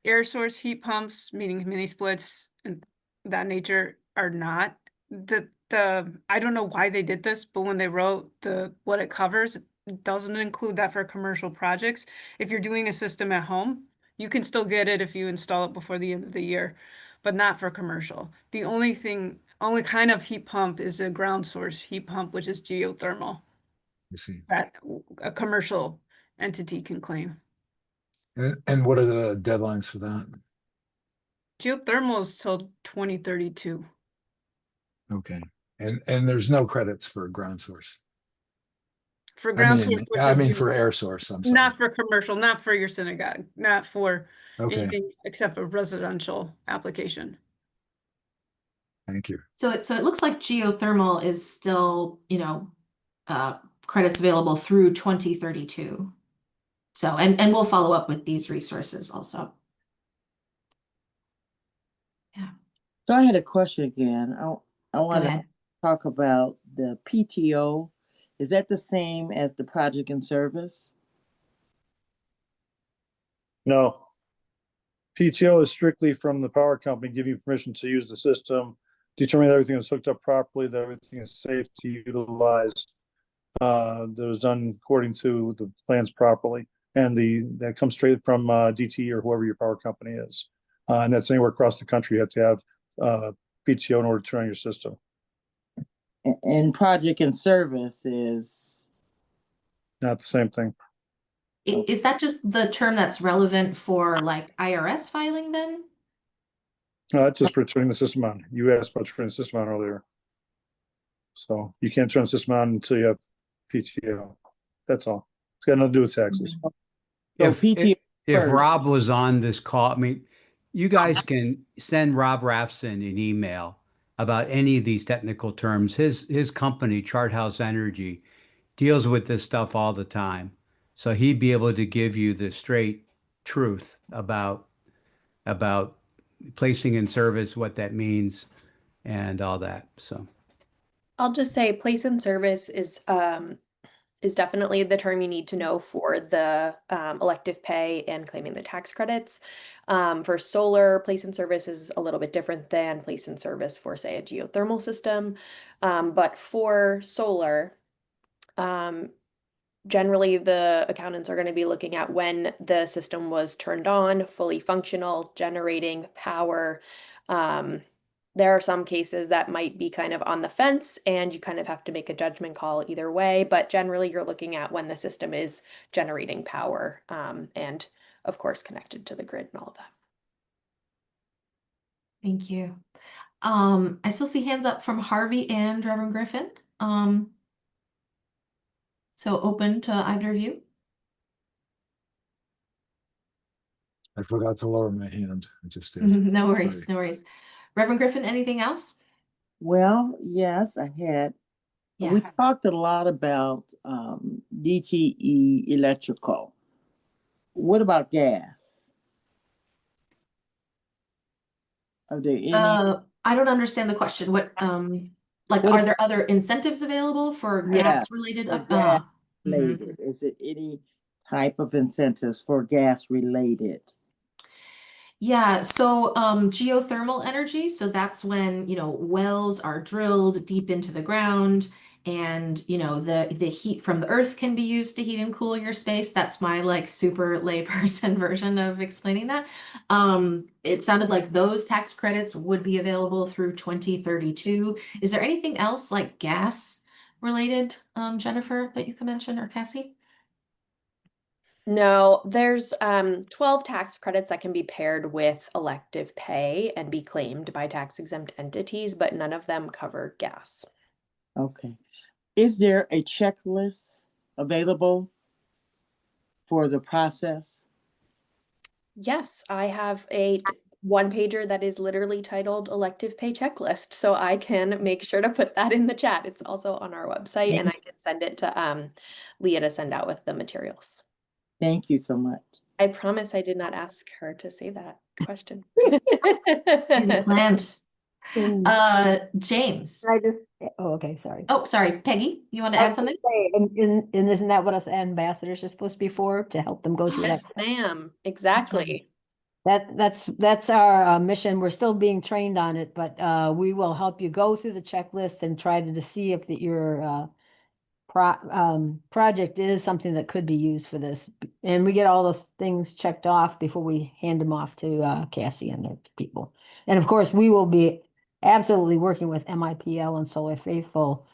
Speaker 2: air source heat pumps, meaning mini splits and that nature, are not. I don't know why they did this, but when they wrote what it covers, it doesn't include that for commercial projects. If you're doing a system at home, you can still get it if you install it before the end of the year, but not for commercial. The only kind of heat pump is a ground source heat pump, which is geothermal,
Speaker 10: I see.
Speaker 2: that a commercial entity can claim.
Speaker 10: And what are the deadlines for that?
Speaker 2: Geothermal is till 2032.
Speaker 10: Okay. And there's no credits for ground source.
Speaker 2: For ground source, which
Speaker 10: I
Speaker 2: is
Speaker 10: mean for air source, I'm sorry.
Speaker 2: not for commercial, not for your synagogue, not for
Speaker 10: Okay,
Speaker 2: anything except a residential application.
Speaker 10: thank you.
Speaker 1: So it looks like geothermal is still, credits available through 2032. So, and we'll follow up with these resources also. Yeah,
Speaker 12: So I had a question again. I
Speaker 1: go
Speaker 12: want to
Speaker 1: ahead.
Speaker 12: talk about the PTO. Is that the same as the project and service?
Speaker 7: No. PTO is strictly from the power company, giving you permission to use the system, determine that everything is hooked up properly, that everything is safe to utilize. That was done according to the plans properly, and that comes straight from DTE or whoever your power company is, and that's anywhere across the country. You have to have PTO in order to turn on your system.
Speaker 12: And project and service is
Speaker 7: Not the same thing.
Speaker 1: Is that just the term that's relevant for like IRS filing then?
Speaker 7: It's just for turning the system on. You asked about turning the system on earlier. So you can't turn the system on until you have PTO. That's all. It's got nothing to do with taxes.
Speaker 12: so
Speaker 11: If
Speaker 12: PTO
Speaker 11: if
Speaker 12: first.
Speaker 11: Rob was on this call, I mean, you guys can send Rob Rafson an email about any of these technical terms. His company, Chart House Energy, deals with this stuff all the time. So he'd be able to give you the straight truth about placing in service, what that means, and all that. So
Speaker 4: I'll just say place in service is definitely the term you need to know for the elective pay and claiming the tax credits. For solar, place in service is a little bit different than place in service for, say, a geothermal system. But for solar, generally the accountants are going to be looking at when the system was turned on, fully functional, generating power. There are some cases that might be kind of on the fence and you kind of have to make a judgment call either way, but generally you're looking at when the system is generating power, and of course connected to the grid and all of that.
Speaker 1: Thank you. I still see hands up from Harvey and Reverend Griffin. So open to either of you.
Speaker 10: I forgot to lower my hand. I just did.
Speaker 1: No worries,
Speaker 10: Sorry.
Speaker 1: no worries. Reverend Griffin, anything else?
Speaker 12: Well, yes, I had.
Speaker 1: Yeah.
Speaker 12: We talked a lot about DTE electrical. What about gas? Are there any?
Speaker 1: I don't understand the question. What, like,
Speaker 12: What
Speaker 1: are there other incentives available for
Speaker 12: Yeah,
Speaker 1: gas related?
Speaker 12: for gas
Speaker 1: Mhm.
Speaker 12: related? Is it any type of incentives for gas related?
Speaker 1: Yeah, so geothermal energy, so that's when, you know, wells are drilled deep into the ground and, you know, the heat from the earth can be used to heat and cool your space. That's my like super layperson version of explaining that. It sounded like those tax credits would be available through 2032. Is there anything else like gas related, Jennifer, that you can mention, or Cassie?
Speaker 4: No, there's 12 tax credits that can be paired with elective pay and be claimed by tax exempt entities, but none of them cover gas.
Speaker 12: Okay. Is there a checklist available for the process?
Speaker 4: Yes, I have a one pager that is literally titled elective pay checklist, so I can make sure to put that in the chat. It's also on our website and I can send it to Leah to send out with the materials.
Speaker 12: Thank you so much.
Speaker 4: I promise I did not ask her to say that question.
Speaker 1: Planned.
Speaker 5: And
Speaker 1: James.
Speaker 5: I just, oh, okay, sorry.
Speaker 1: Oh, sorry, Peggy, you want to
Speaker 5: I
Speaker 1: add
Speaker 5: was gonna
Speaker 1: something?
Speaker 5: say, and isn't that what us ambassadors are supposed to be for, to help them go through
Speaker 4: Yes,
Speaker 5: that?
Speaker 4: ma'am. Exactly.
Speaker 5: That's our mission. We're still being trained on it, but we will help you go through the checklist and try to see if your project is something that could be used for this. And we get all the things checked off before we hand them off to Cassie and their people. And of course, we will be absolutely working with MIPL and Solar Faithful,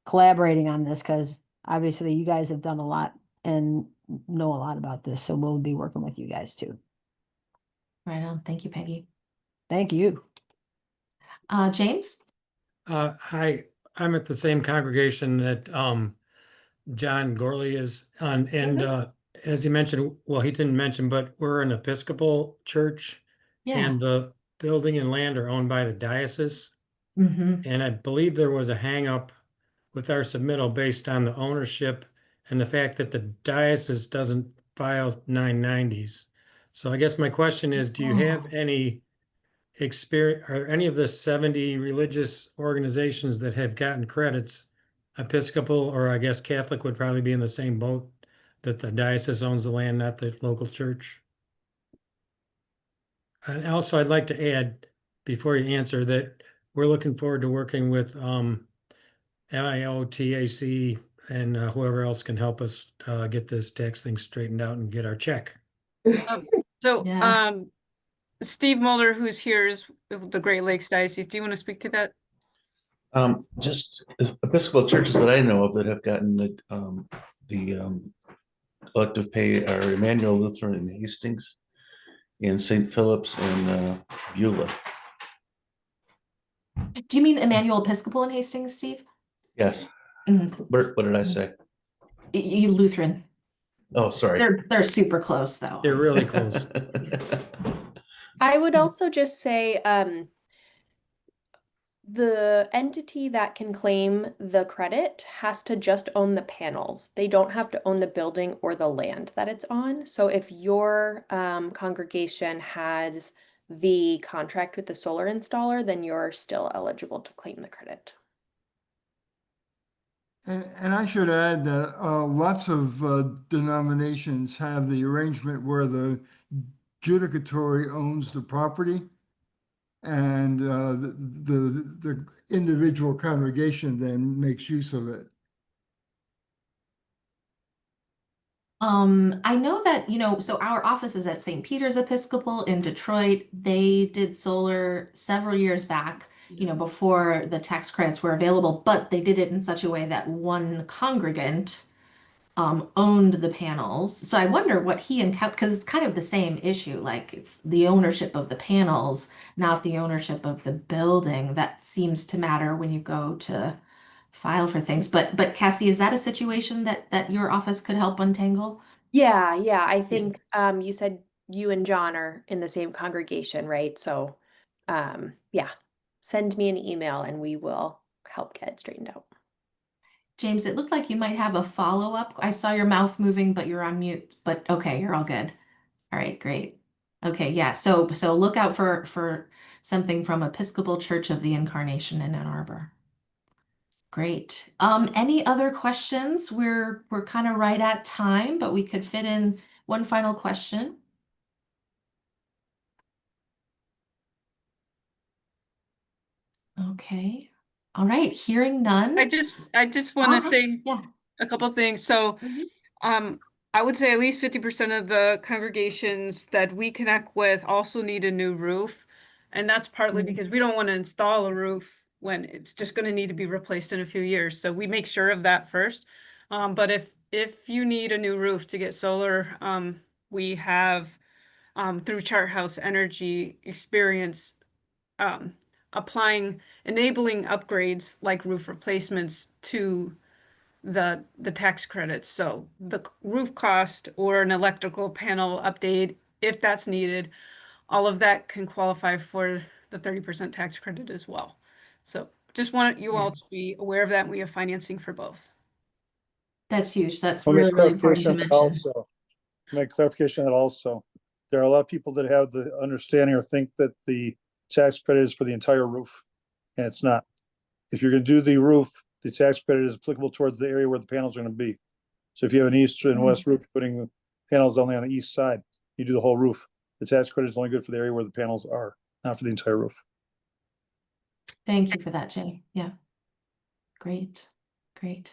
Speaker 5: collaborating on this, because obviously you guys have done a lot and know a lot about this. So we'll be working with you guys too.
Speaker 1: Right on. Thank you, Peggy.
Speaker 5: Thank you.
Speaker 1: James?
Speaker 13: Hi, I'm at the same congregation that John Gorley is on, and as he mentioned, well, he didn't mention, but we're an Episcopal church,
Speaker 1: Yeah.
Speaker 13: and the building and land are owned by the diocese. And I believe there was a hang up with our submittal based on the ownership and the fact that the diocese doesn't file 990s. So I guess my question is, do you have any experience, or any of the 70 religious organizations that have gotten credits, Episcopal, or I guess Catholic would probably be in the same boat, that the diocese owns the land, not the local church? And also, I'd like to add, before you answer, that we're looking forward to working with MIOTAC and whoever else can help us get this tax thing straightened out and get our check.
Speaker 2: So,
Speaker 1: Yeah.
Speaker 2: Steve Mulder, who's here, is with the Great Lakes Diocese. Do you want to speak to that?
Speaker 14: Just Episcopal churches that I know of that have gotten the elective pay are Emmanuel Lutheran in Hastings, and St. Philip's and Beulah.
Speaker 1: Do you mean Emmanuel Episcopal in Hastings, Steve?
Speaker 14: Yes.
Speaker 1: Mhm.
Speaker 14: What did I say?
Speaker 1: You Lutheran.
Speaker 14: Oh, sorry.
Speaker 1: They're super close though.
Speaker 13: They're really close.
Speaker 4: I would also just say the entity that can claim the credit has to just own the panels. They don't have to own the building or the land that it's on. So if your congregation has the contract with the solar installer, then you're still eligible to claim the credit.
Speaker 15: And I should add that lots of denominations have the arrangement where the judicatory owns the property, and the individual congregation then makes use of it.
Speaker 1: I know that, you know, so our office is at St. Peter's Episcopal in Detroit. They did solar several years back. before the tax credits were available, but they did it in such a way that one congregant owned the panels. So I wonder what he encountered, because it's kind of the same issue. Like it's the ownership of the panels, not the ownership of the building. That seems to matter when you go to file for things. But Cassie, is that a situation that your office could help untangle?
Speaker 4: Yeah, I think you said you and John are in the same congregation, right? So yeah, send me an email and we will help get it straightened out.
Speaker 1: James, it looked like you might have a follow-up. I saw your mouth moving, but you're on mute. But okay, you're all good. All right, great. Okay, yeah. So look out for something from Episcopal Church of the Incarnation in Ann Arbor. Great. Any other questions? We're kind of right at time, but we could fit in one final question. Okay. All right, hearing none.
Speaker 2: I just want to say
Speaker 1: Yeah.
Speaker 2: a couple things. So, I would say at least 50% of the congregations that we connect with also need a new roof. And that's partly because we don't want to install a roof when it's just going to need to be replaced in a few years. So we make sure of that first. But if you need a new roof to get solar, we have through Chart House Energy experience enabling upgrades like roof replacements to the tax credits. So the roof cost or an electrical panel update, if that's needed, all of that can qualify for the 30% tax credit as well. So just want you all to be aware of that. And we have financing for both.
Speaker 1: That's huge. That's
Speaker 7: I'll make
Speaker 1: really important to
Speaker 7: clarification
Speaker 1: mention.
Speaker 7: also. Make clarification that also, there are a lot of people that have the understanding or think that the tax credit is for the entire roof, and it's not. If you're gonna do the roof, the tax credit is applicable towards the area where the panels are gonna be. So if you have an east and west roof, putting panels only on the east side, you do the whole roof. The tax credit is only good for the area where the panels are, not for the entire roof.
Speaker 1: Thank you for that, Jay. Yeah. Great. Great.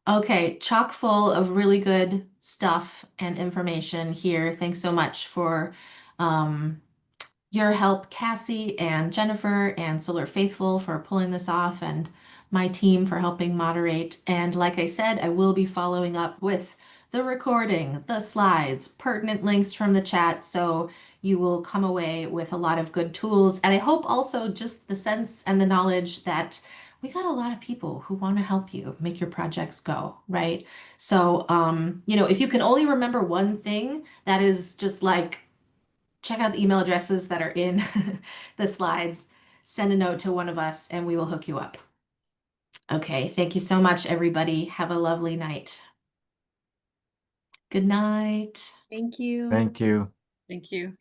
Speaker 1: Okay, chock full of really good stuff and information here. Thanks so much for your help, Cassie and Jennifer and Solar Faithful for pulling this off, and my team for helping moderate. And like I said, I will be following up with the recording, the slides, pertinent links from the chat, so you will come away with a lot of good tools. And I hope also just the sense and the knowledge that we got a lot of people who want to help you make your projects go, right? So, if you can only remember one thing, that is just like, check out the email addresses that are in the slides, send a note to one of us, and we will hook you up. Okay, thank you so much, everybody. Have a lovely night. Good night.
Speaker 4: Thank you.
Speaker 16: Thank you.
Speaker 2: Thank you.